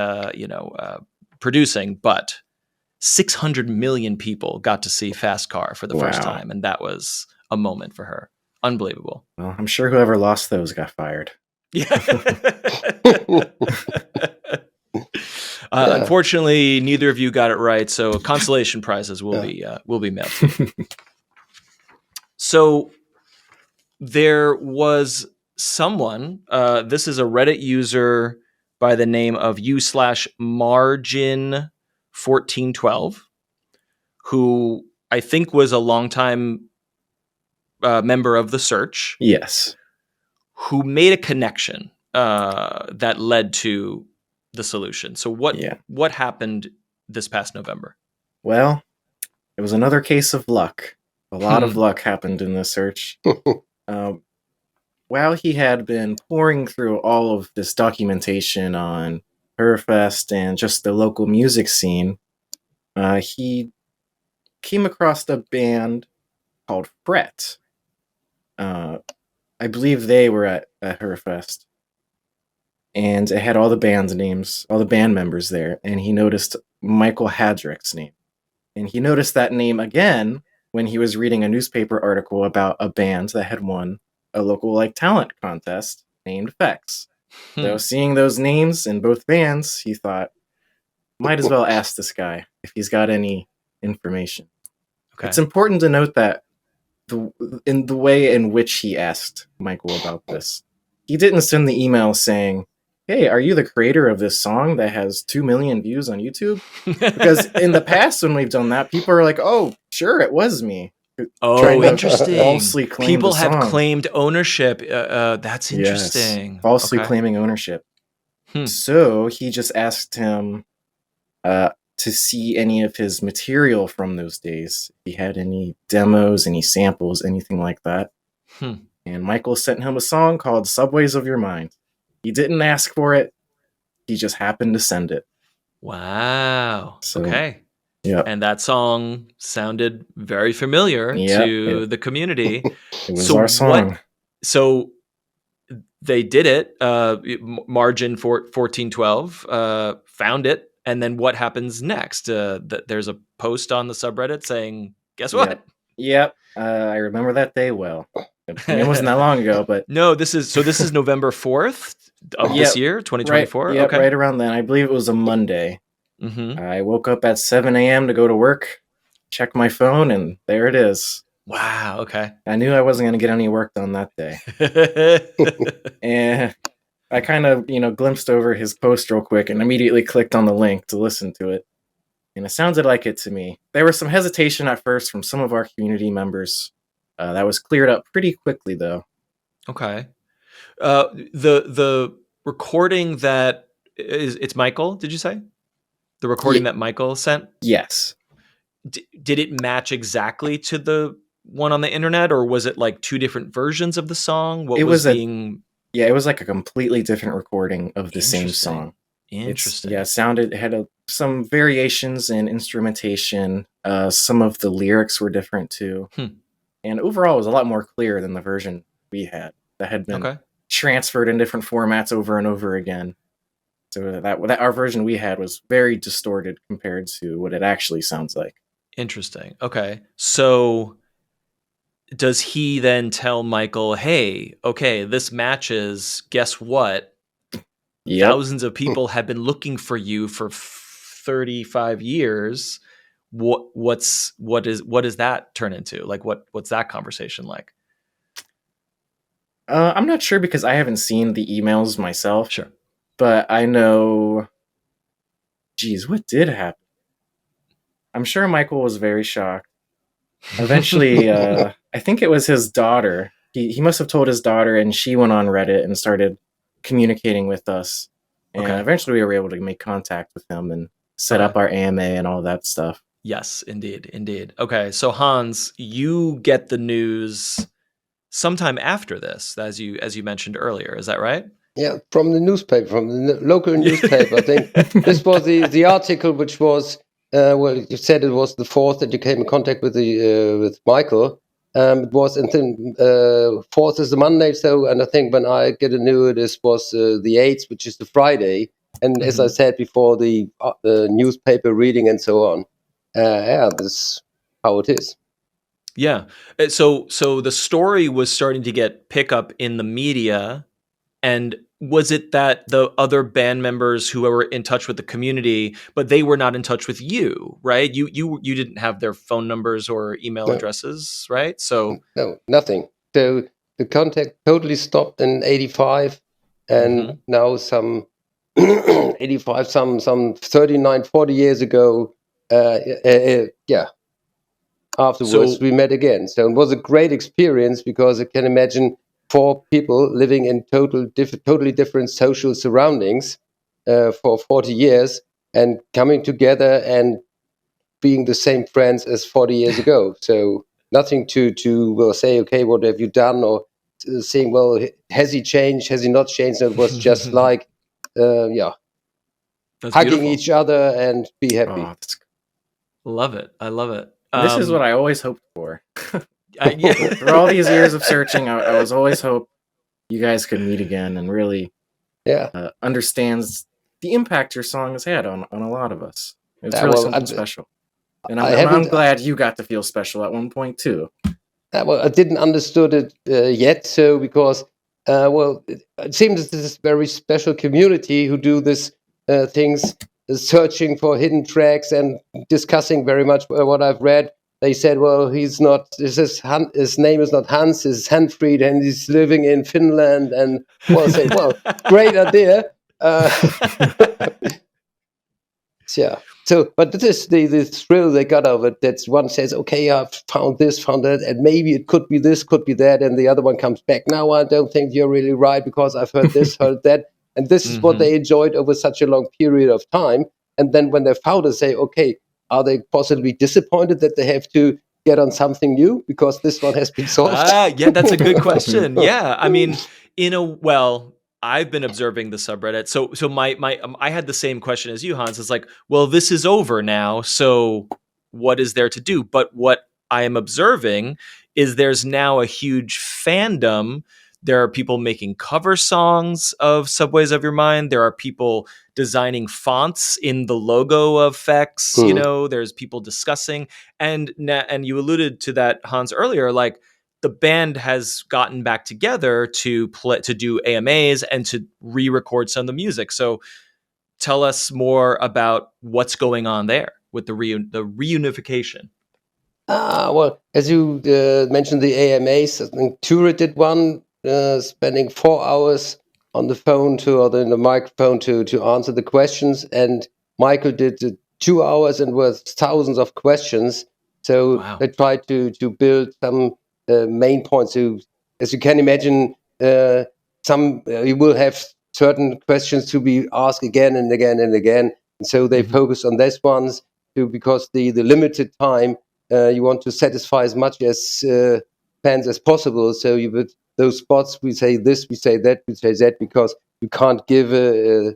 producing, but 600 million people got to see Fast Car for the first time, and that was a moment for her. Unbelievable. Well, I'm sure whoever lost those got fired. Yeah. Unfortunately, neither of you got it right, so consolation prizes will be mailed to you. So there was someone, this is a Reddit user by the name of u/margin1412, who I think was a longtime member of the search. Yes. Who made a connection that led to the solution. So what happened this past November? Well, it was another case of luck. A lot of luck happened in this search. While he had been pouring through all of this documentation on Herfest and just the local music scene, he came across a band called Fret. I believe they were at Herfest. And it had all the band names, all the band members there. And he noticed Michael Hadrick's name. And he noticed that name again when he was reading a newspaper article about a band that had won a local talent contest named Fex. So seeing those names in both bands, he thought, might as well ask this guy if he's got any information. Okay. It's important to note that in the way in which he asked Michael about this, he didn't send the email saying, hey, are you the creator of this song that has 2 million views on YouTube? Because in the past, when we've done that, people are like, oh, sure, it was me. Oh, interesting. Falsely claim people have claimed ownership. That's interesting. Yes, falsely claiming ownership. So he just asked him to see any of his material from those days. If he had any demos, any samples, anything like that. And Michael sent him a song called Subways of Your Mind. He didn't ask for it. He just happened to send it. Wow. So, okay. Yeah. And that song sounded very familiar to the community. It was our song. So they did it, margin 1412, found it. And then what happens next? There's a post on the subreddit saying, guess what? Yep. I remember that day well. It wasn't that long ago, but... No, this is November 4th of this year, 2024? Right, okay. Right around then. I believe it was a Monday. I woke up at 7 a.m. to go to work, check my phone, and there it is. Wow, okay. I knew I wasn't going to get any work done that day. And I kind of, glimpsed over his post real quick and immediately clicked on the link to listen to it. And it sounded like it to me. There was some hesitation at first from some of our community members. That was cleared up pretty quickly, though. Okay. The recording that it's Michael, did you say? The recording that Michael sent? Yes. Did it match exactly to the one on the internet, or was it like two different versions of the song? What was being... Yeah, it was like a completely different recording of the same song. Interesting. It had some variations in instrumentation. Some of the lyrics were different too. And overall, it was a lot more clear than the version we had that had been transferred in different formats over and over again. So that our version we had was very distorted compared to what it actually sounds like. Interesting. Okay. So does he then tell Michael, hey, okay, this matches, guess what? Yep. Thousands of people have been looking for you for 35 years. What does that turn into? Like, what's that conversation like? I'm not sure because I haven't seen the emails myself. Sure. But I know, geez, what did happen? I'm sure Michael was very shocked. Eventually, I think it was his daughter. He must have told his daughter, and she went on Reddit and started communicating with us. And eventually we were able to make contact with him and set up our AMA and all that stuff. Yes, indeed. Okay, so Hans, you get the news sometime after this, as you mentioned earlier. Is that right? Yeah, from the newspaper, from the local newspaper. I think this was the article which was, you said it was the 4th that you came in contact with with Michael. It was, and then 4th is the Monday, and I think when I get a news, this was the 8th, which is the Friday. And as I said before, the newspaper reading and so on. This is how it is. Yeah. So the story was starting to get pickup in the media. And was it that the other band members who were in touch with the community, but they were not in touch with you, right? You didn't have their phone numbers or email addresses, right? So no, nothing. So the contact totally stopped in 85, and now some 85, some 39, 40 years ago. Afterwards, we met again. So it was a great experience because I can imagine 4 people living in totally different social surroundings for 40 years and coming together and being the same friends as 40 years ago. So nothing to say, okay, what have you done? Or saying, well, has he changed? Has he not changed? It was just like, That's hugging beautiful. each other and be happy. Love it. I love it. This is what I always hoped for. For all these years of searching, I was always hope you guys could meet again and really understands the impact your song has had on a lot of us. It's really something special. And I'm glad you got to feel special at one point too. I didn't understood it yet, so because it seems this very special community who do this things, searching for hidden tracks and discussing very much what I've read. They said, well, he's not, his name is not Hans, it's Hanfried, and he's living in Finland. And, great idea. So, but this is the thrill they got of it. That one says, okay, I've found this, found that, and maybe it could be this, could be that. And the other one comes back, no, I don't think you're really right because I've heard this, heard that. And this is what they enjoyed over such a long period of time. And then when they found it, say, okay, are they possibly disappointed that they have to get on something new because this one has been solved? Yeah, that's a good question. Yeah, I mean, I've been observing the subreddit. So I had the same question as you, Hans. It's like, well, this is over now. So what is there to do? But what I am observing is there's now a huge fandom. There are people making cover songs of Subways of Your Mind. There are people designing fonts in the logo of Fex. You know, there's people discussing, and you alluded to that, Hans, earlier. Like, the band has gotten back together to do AMAs and to re-record some of the music. So tell us more about what's going on there with the reunification. Well, as you mentioned, the AMAs, I think Tura did one, spending 4 hours on the phone in the microphone to answer the questions, and Michael did 2 hours and was thousands of questions. So they tried to build some main points. So, as you can imagine, you will have certain questions to be asked again and again and again, and so they focus on these ones because the limited time. You want to satisfy as much as fans as possible. So you would those spots. We say this, we say that, we say that, because you can't give a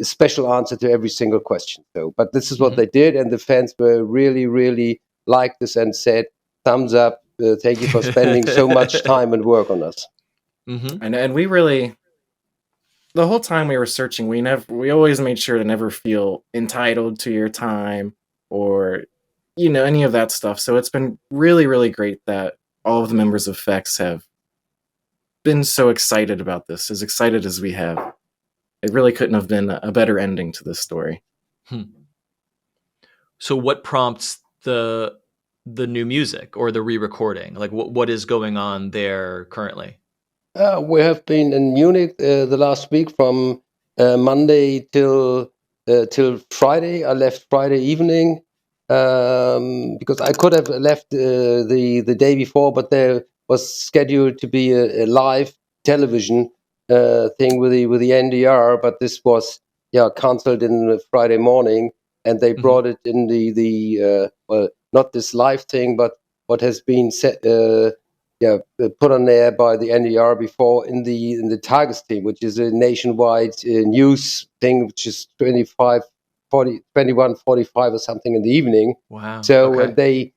special answer to every single question. So, but this is what they did, and the fans were really, really liked this and said, "Thumbs up! Thank you for spending so much time and work on us." And we really, the whole time we were searching, we always made sure to never feel entitled to your time or any of that stuff. So it's been really, really great that all of the members of Fex have been so excited about this, as excited as we have. It really couldn't have been a better ending to this story. So what prompts the new music or the re-recording? Like, what is going on there currently? We have been in Munich the last week from Monday till Friday. I left Friday evening. Because I could have left the day before, but there was scheduled to be a live television thing with the NDR, but this was cancelled in Friday morning, and they brought it in the well, not this live thing, but what has been set put on there by the NDR before in the Tagesthemen, which is a nationwide news thing, which is 21:45 or something in the evening. Wow. So they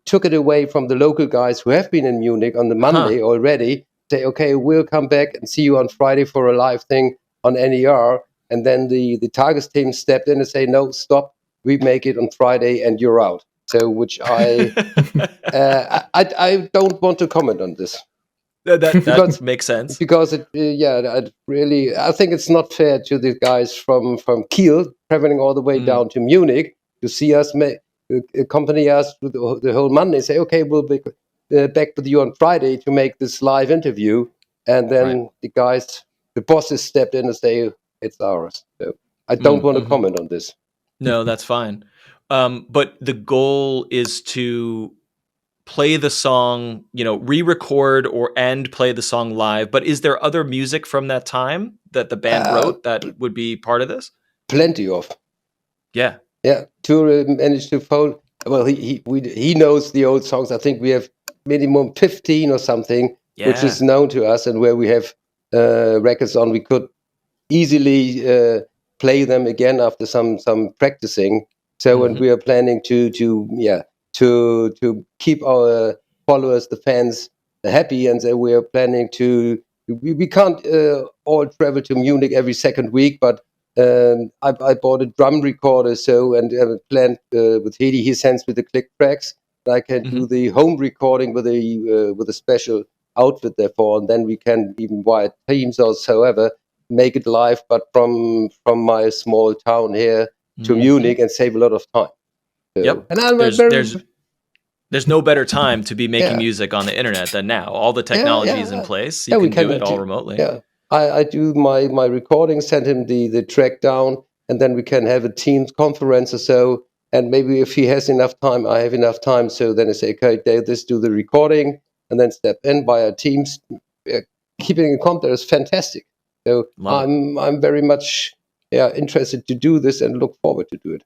took it away from the local guys who have been in Munich on the Monday already. Say, okay, we'll come back and see you on Friday for a live thing on NER. And then the Tagesthemen stepped in and say, no, stop. We make it on Friday and you're out. So, which I don't want to comment on this. That makes sense. Because I think it's not fair to the guys from Kiel traveling all the way down to Munich to see us, accompany us with the whole Monday. Say, okay, we'll be back with you on Friday to make this live interview, and then the bosses stepped in and say it's ours. So I don't want to comment on this. No, that's fine. But the goal is to play the song, re-record and play the song live. But is there other music from that time that the band wrote that would be part of this? Plenty of. Yeah. Yeah. Ture managed to fold. Well, he knows the old songs. I think we have minimum 15 or something, which is known to us, and where we have records on. We could easily play them again after some practicing. So, and we are planning to keep our followers, the fans, happy, and so we are planning to. We can't all travel to Munich every second week, but I bought a drum recorder, and planned with Hedi. He sends me the click tracks. I can do the home recording with a special outfit, therefore, and then we can even via Teams or so ever make it live, but from my small town here to Munich, and save a lot of time. So, yep. And there's no better time to be making music on the internet than now. All the technology is in place. You can do it all remotely. Yeah. I do my recording, send him the track down, and then we can have a Teams conference or so. And maybe if he has enough time, I have enough time. So then I say, okay, Dave, let's do the recording, and then step in by our Teams. Keeping in contact is fantastic. So Love it. I'm very much interested to do this and look forward to do it.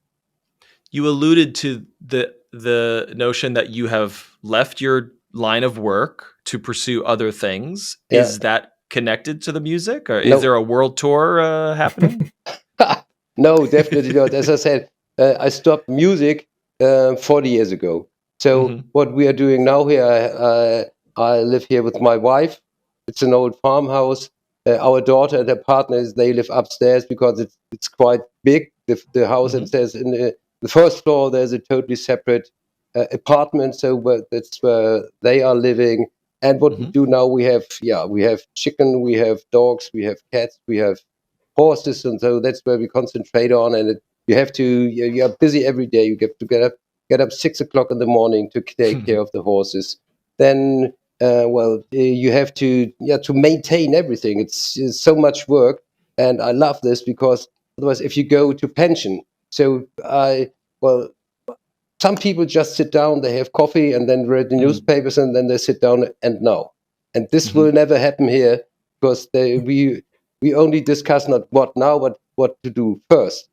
You alluded to the notion that you have left your line of work to pursue other things. Yeah. Is that connected to the music, or is No. there a world tour happening? No, definitely not. As I said, I stopped music 40 years ago. So what we are doing now here, I live here with my wife. It's an old farmhouse. Our daughter and her partners, they live upstairs because it's quite big. The house, and there's in the first floor, there's a totally separate apartment. So that's where they are living. And what we do now, we have chicken, we have dogs, we have cats, we have horses, and so that's where we concentrate on. And you're busy every day. You get to get up 6 o'clock in the morning to take care of the horses. Then, you have to maintain everything. It's so much work, and I love this because otherwise, if you go to pension, some people just sit down, they have coffee, and then read the newspapers, and then they sit down and know. And this will never happen here because we only discuss not what now, but what to do first.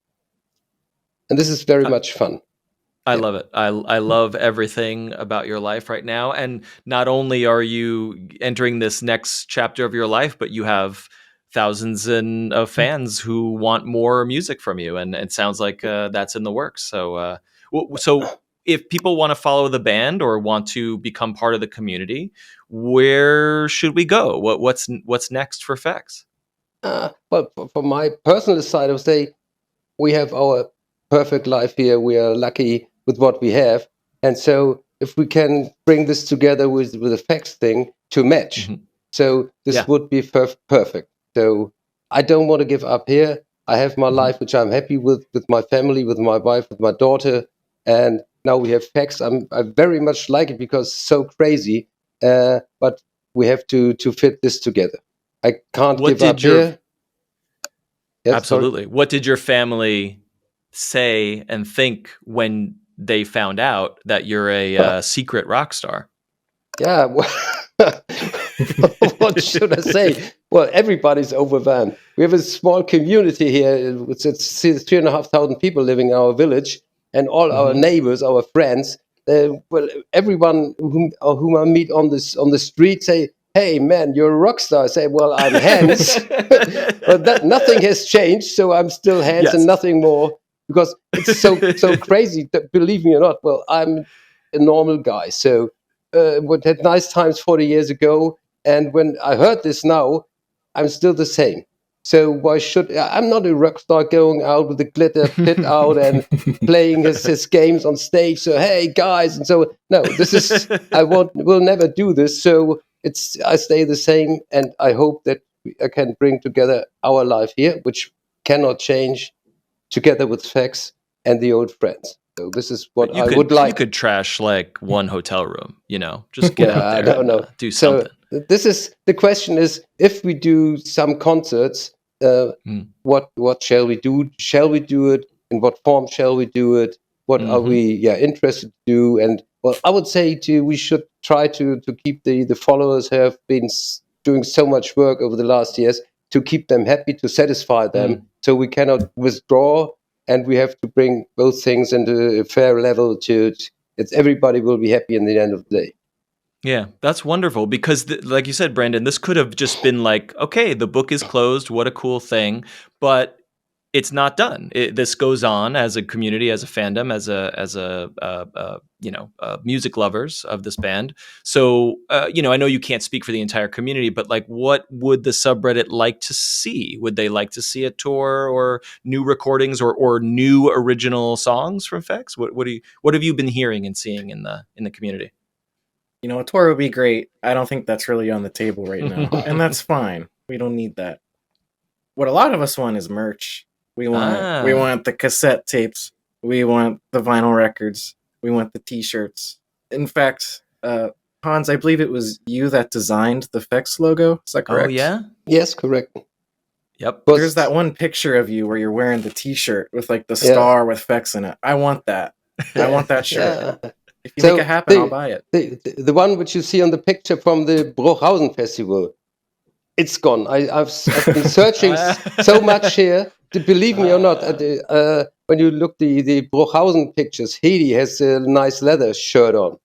And this is very much fun. I love it. I love everything about your life right now. And not only are you entering this next chapter of your life, but you have thousands of fans who want more music from you. And it sounds like that's in the works. So, so if people want to follow the band or want to become part of the community, where should we go? What's next for Fex? Well, for my personal side, I would say we have our perfect life here. We are lucky with what we have. And so if we can bring this together with the Fex thing to match, so this would be perfect. So I don't want to give up here. I have my life, which I'm happy with my family, with my wife, with my daughter. And now we have Fex. I very much like it because it's so crazy. But we have to fit this together. I can't give up here. Yes, absolutely. Sorry. What did your family say and think when they found out that you're a secret rock star? Yeah, well, what should I say? Well, everybody's overwhelmed. We have a small community here. It's 3,500 people living in our village, and all our neighbors, our friends. Well, everyone whom I meet on the street say, "Hey, man, you're a rock star." I say, "Well, I'm Hans," but nothing has changed. So I'm still Hans and nothing more because it's so crazy. Believe me or not, well, I'm a normal guy. So we had nice times 40 years ago, and when I heard this now, I'm still the same. So why should I'm not a rock star going out with the glitter pit out and playing his games on stage. So hey guys, and so no, this is will never do this. So I stay the same, and I hope that I can bring together our life here, which cannot change, together with Fex and the old friends. So this is what I would like. You could trash like one hotel room, just get out there and do something. So the question is, if we do some concerts, what shall we do? Shall we do it? In what form shall we do it? What are we interested to do? And well, I would say we should try to keep the followers who have been doing so much work over the last years, to keep them happy, to satisfy them. So we cannot withdraw, and we have to bring both things into a fair level everybody will be happy in the end of the day. Yeah, that's wonderful because like you said, Brandon, this could have just been like, okay, the book is closed. What a cool thing. But it's not done. This goes on as a community, as a fandom, as music lovers of this band. So, I know you can't speak for the entire community, but like, what would the subreddit like to see? Would they like to see a tour or new recordings or new original songs from Fex? What have you been hearing and seeing in the community? A tour would be great. I don't think that's really on the table right now. And that's fine. We don't need that. What a lot of us want is merch. We want the cassette tapes. We want the vinyl records. We want the t-shirts. In fact, Hans, I believe it was you that designed the Fex logo. Is that correct? Oh, yeah? Yes, correct. Yep. There's that one picture of you where you're wearing the t-shirt with like the star with Fex in it. I want that. I want that shirt. Yeah. If you make it happen, I'll buy it. The one which you see on the picture from the Bruchhausen Festival. It's gone. I've been searching so much here. Believe me or not, when you look the Bruchhausen pictures, Hedi has a nice leather shirt on.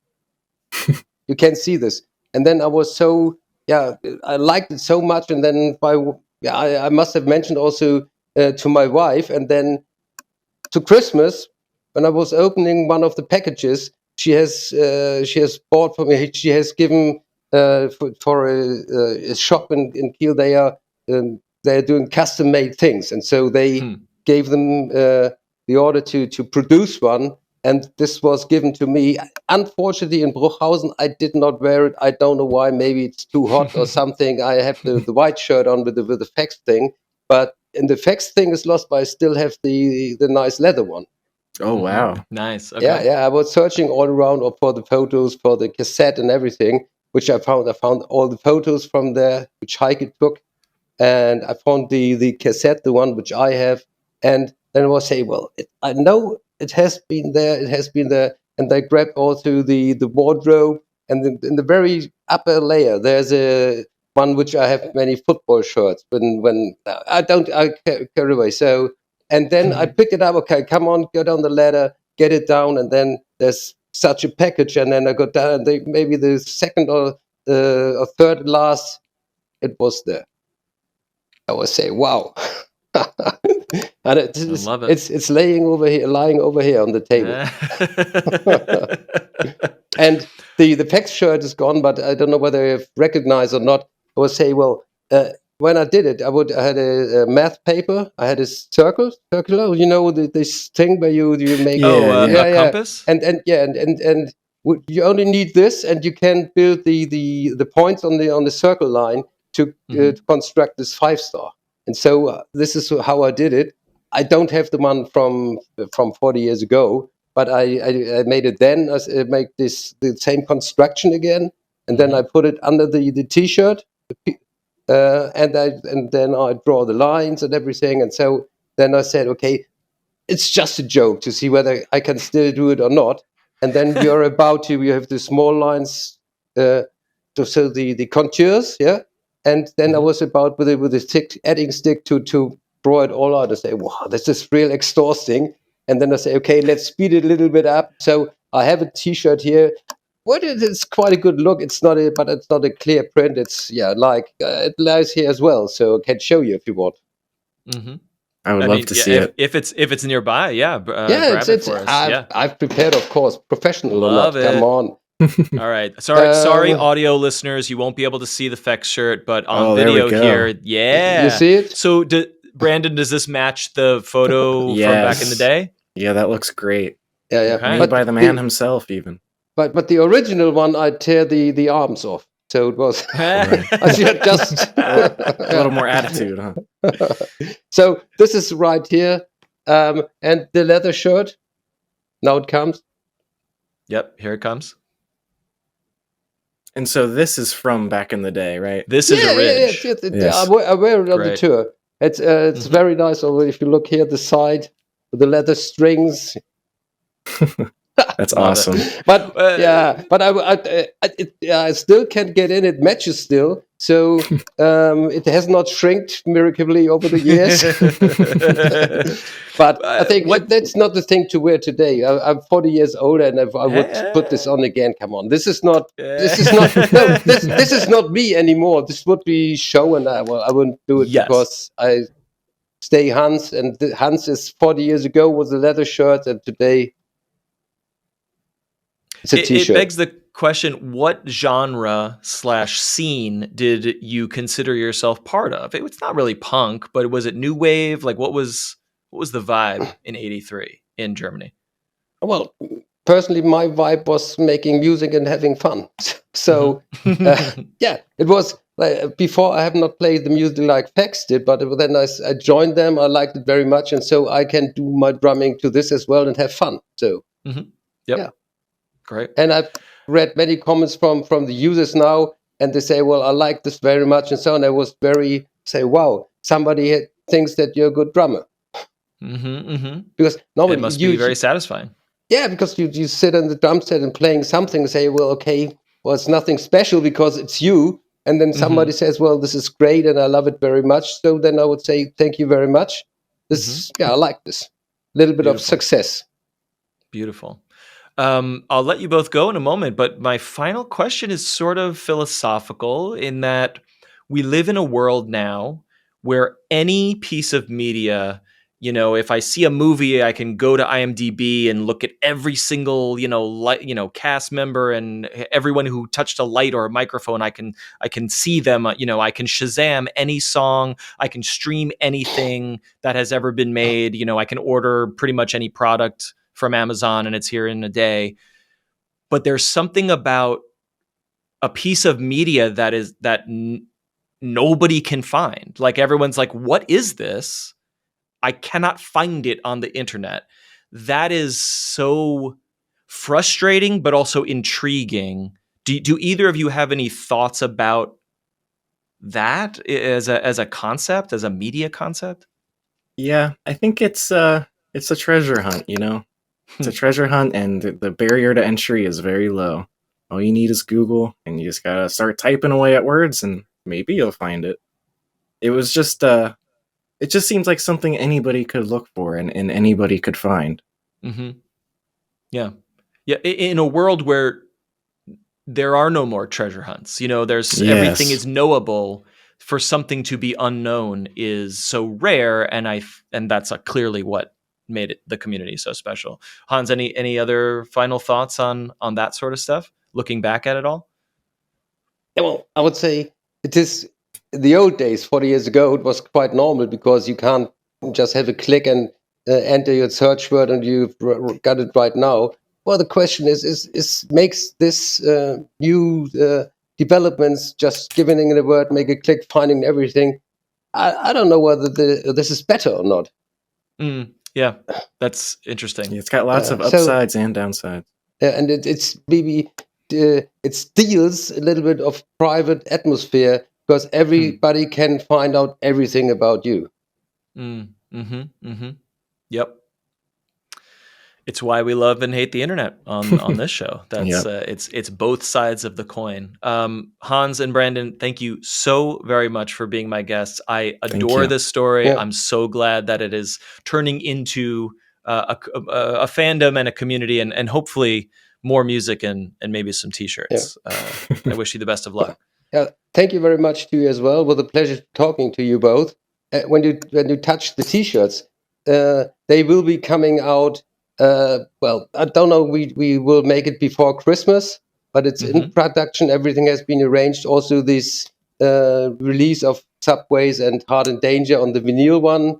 You can see this. And then I was I liked it so much. And then I must have mentioned also to my wife. And then to Christmas, when I was opening one of the packages, she has bought for me. She has given for a shop in Kiel. They're doing custom made things, and so they gave them the order to produce one. And this was given to me. Unfortunately, in Bruchhausen, I did not wear it. I don't know why. Maybe it's too hot or something. I have the white shirt on with the fax thing, but and the fax thing is lost, but I still have the nice leather one. Oh wow, nice. Okay. Yeah. I was searching all around for the photos, for the cassette and everything, which I found. I found all the photos from there, which Heike took, and I found the cassette, the one which I have, and then I was saying, well, I know it has been there. It has been there, and I grabbed also the wardrobe, and in the very upper layer, there's a one which I have many football shirts. When I carry away. So, and then I picked it up. Okay, come on, go down the ladder, get it down, and then there's such a package, and then I got down, and maybe the second or third last, it was there. I was saying, wow. And I love it. It's lying over here on the table. And the fax shirt is gone, but I don't know whether you've recognized or not. I would say, well, when I did it, I had a math paper. I had a circular, this thing where you make a compass. And you only need this, and you can build the points on the circle line to construct this 5-star. And so this is how I did it. I don't have the one from 40 years ago, but I made it then. I make the same construction again, and then I put it under the T-shirt, and then I draw the lines and everything. And so then I said, okay, it's just a joke to see whether I can still do it or not. And then you have the small lines, so the contours, yeah. And then I was about with a adding stick to draw it all out and say, wow, this is real exhausting. And then I say, okay, let's speed it a little bit up. So I have a T-shirt here. It's quite a good look. But it's not a clear print. It's it lies here as well. So I can show you if you want. Mm-hmm. I would love to see it. If it's nearby, grab it for us. I've prepared, of course, professional or not. Come on. All right. Sorry, audio listeners, you won't be able to see the fax shirt, but on video here, you see it. So, Brandon, does this match the photo from back in the day? Yeah, that looks great. Yeah. Okay. Made by the man himself, even. But the original one, I tear the arms off. So it was just a little more attitude, huh? So this is right here, and the leather shirt. Now it comes. Yep, here it comes. And so this is from back in the day, right? This is a ridge. Yes. I wear it on the tour. It's very nice. Although if you look here at the side with the leather strings. That's awesome. But I still can't get in. It matches still, so it has not shrinked miraculously over the years. But I think that's not the thing to wear today. I'm 40 years older, and if I would put this on again, come on, this is not me anymore. This would be show, and I wouldn't do it because I stay Hans, and Hans is 40 years ago was a leather shirt, and today. It begs the question, what genre/scene did you consider yourself part of? It's not really punk, but was it new wave? Like what was the vibe in '83 in Germany? Well, personally, my vibe was making music and having fun. So, it was before I have not played the music like Fax did, but then I joined them. I liked it very much, and so I can do my drumming to this as well and have fun. So, yeah. Great. And I've read many comments from the users now, and they say, well, I like this very much, and so on. I was wow, somebody thinks that you're a good drummer. Because normally it must be very satisfying. Yeah, because you sit on the drum set and playing something and say, well, okay, well, it's nothing special because it's you, and then somebody says, well, this is great and I love it very much. So then I would say, thank you very much. This, I like this. Little bit of success. Beautiful. I'll let you both go in a moment, but my final question is sort of philosophical in that we live in a world now where any piece of media, if I see a movie, I can go to IMDb and look at every single, cast member and everyone who touched a light or a microphone. I can see them, I can Shazam any song, I can stream anything that has ever been made. I can order pretty much any product from Amazon and it's here in a day. But there's something about a piece of media that nobody can find. Like everyone's like, what is this? I cannot find it on the internet. That is so frustrating, but also intriguing. Do either of you have any thoughts about that as a concept, as a media concept? Yeah, I think it's a treasure hunt, It's a treasure hunt, and the barrier to entry is very low. All you need is Google, and you just gotta start typing away at words, and maybe you'll find it. It was just, it just seems like something anybody could look for and anybody could find. Mm-hmm. Yeah. Yeah. In a world where there are no more treasure hunts, everything is knowable. For something to be unknown is so rare, and that's clearly what made the community so special. Hans, any other final thoughts on that sort of stuff, looking back at it all? Yeah, well, I would say it is the old days. 40 years ago, it was quite normal because you can't just have a click and enter your search word and you've got it right now. Well, the question is makes this new developments, just giving it a word, make a click, finding everything. I don't know whether this is better or not. Yeah, that's interesting. It's got lots of upsides and downsides. Yeah, and it's maybe it steals a little bit of private atmosphere because everybody can find out everything about you. Yep. It's why we love and hate the internet on this show. That's it's both sides of the coin. Hans and Brandon, thank you so very much for being my guests. I adore this story. Yeah. I'm so glad that it is turning into a fandom and a community, and hopefully more music and maybe some T-shirts. Yeah. I wish you the best of luck. Yeah, thank you very much to you as well. It was a pleasure talking to you both. When you touch the T-shirts, they will be coming out. Well, I don't know. We will make it before Christmas, but it's in production. Everything has been arranged. Also, this release of Subways and Hard and Danger on the vinyl one.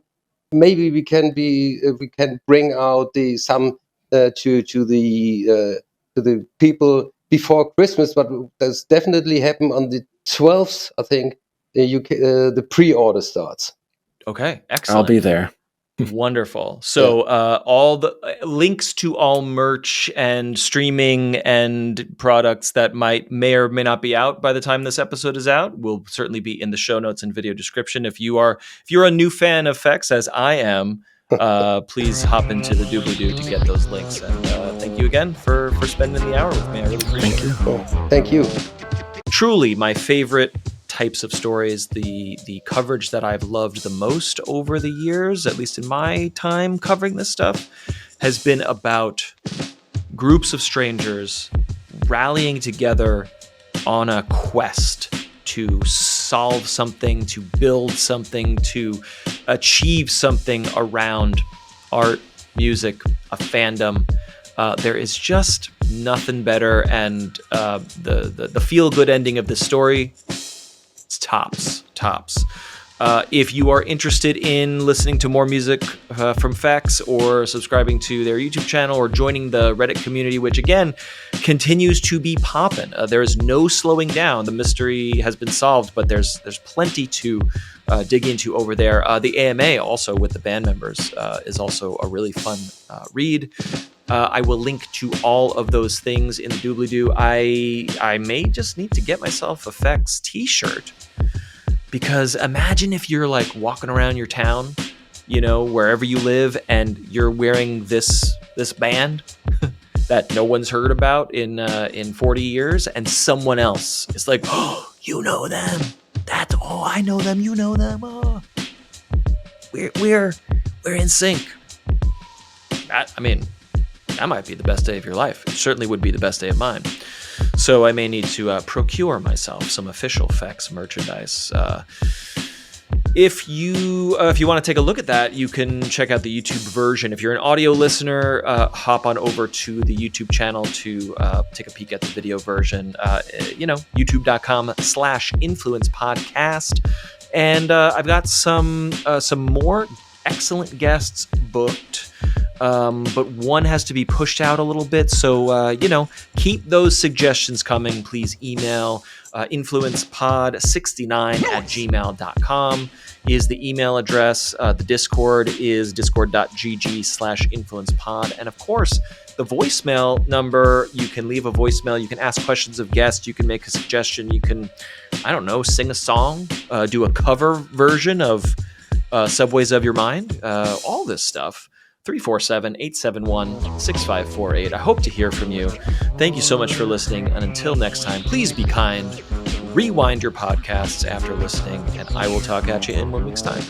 Maybe we can bring out some to the people before Christmas, but that's definitely happen on the 12th. I think the pre-order starts. Okay, excellent. I'll be there. Wonderful. So all the links to all merch and streaming and products that may or may not be out by the time this episode is out will certainly be in the show notes and video description. If you're a new fan of Fex, as I am, please hop into the doobly-doo to get those links. And thank you again for spending the hour with me. I really appreciate it. Cool. Thank you. Truly my favorite types of stories, the coverage that I've loved the most over the years, at least in my time covering this stuff, has been about groups of strangers rallying together on a quest to solve something, to build something, to achieve something around art, music, a fandom. There is just nothing better, and the feel-good ending of this story, it's tops. If you are interested in listening to more music from Fex, or subscribing to their YouTube channel, or joining the Reddit community, which again continues to be poppin', there is no slowing down. The mystery has been solved, but there's plenty to dig into over there. The AMA also with the band members is also a really fun read. I will link to all of those things in the doobly-doo. I may just need to get myself a Fex t-shirt, because imagine if you're like walking around your town, wherever you live, and you're wearing this band. that no one's heard about in 40 years, and someone else is like, oh, you know them. I know them. You know them. Oh, we're in sync. That might be the best day of your life. It certainly would be the best day of mine. So I may need to procure myself some official Fex merchandise. If you want to take a look at that, you can check out the YouTube version. If you're an audio listener, hop on over to the YouTube channel to take a peek at the video version. youtube.com/influencepodcast. And I've got some more excellent guests booked. But one has to be pushed out a little bit. So, keep those suggestions coming. Please email influencepod69@gmail.com is the email address. The Discord is discord.gg/influencepod. And of course, the voicemail number, you can leave a voicemail. You can ask questions of guests. You can make a suggestion. You can, sing a song, do a cover version of Subways of Your Mind, all this stuff. 347-871-6548. I hope to hear from you. Thank you so much for listening. And until next time, please be kind. Rewind your podcasts after listening, and I will talk at you in 1 week's time.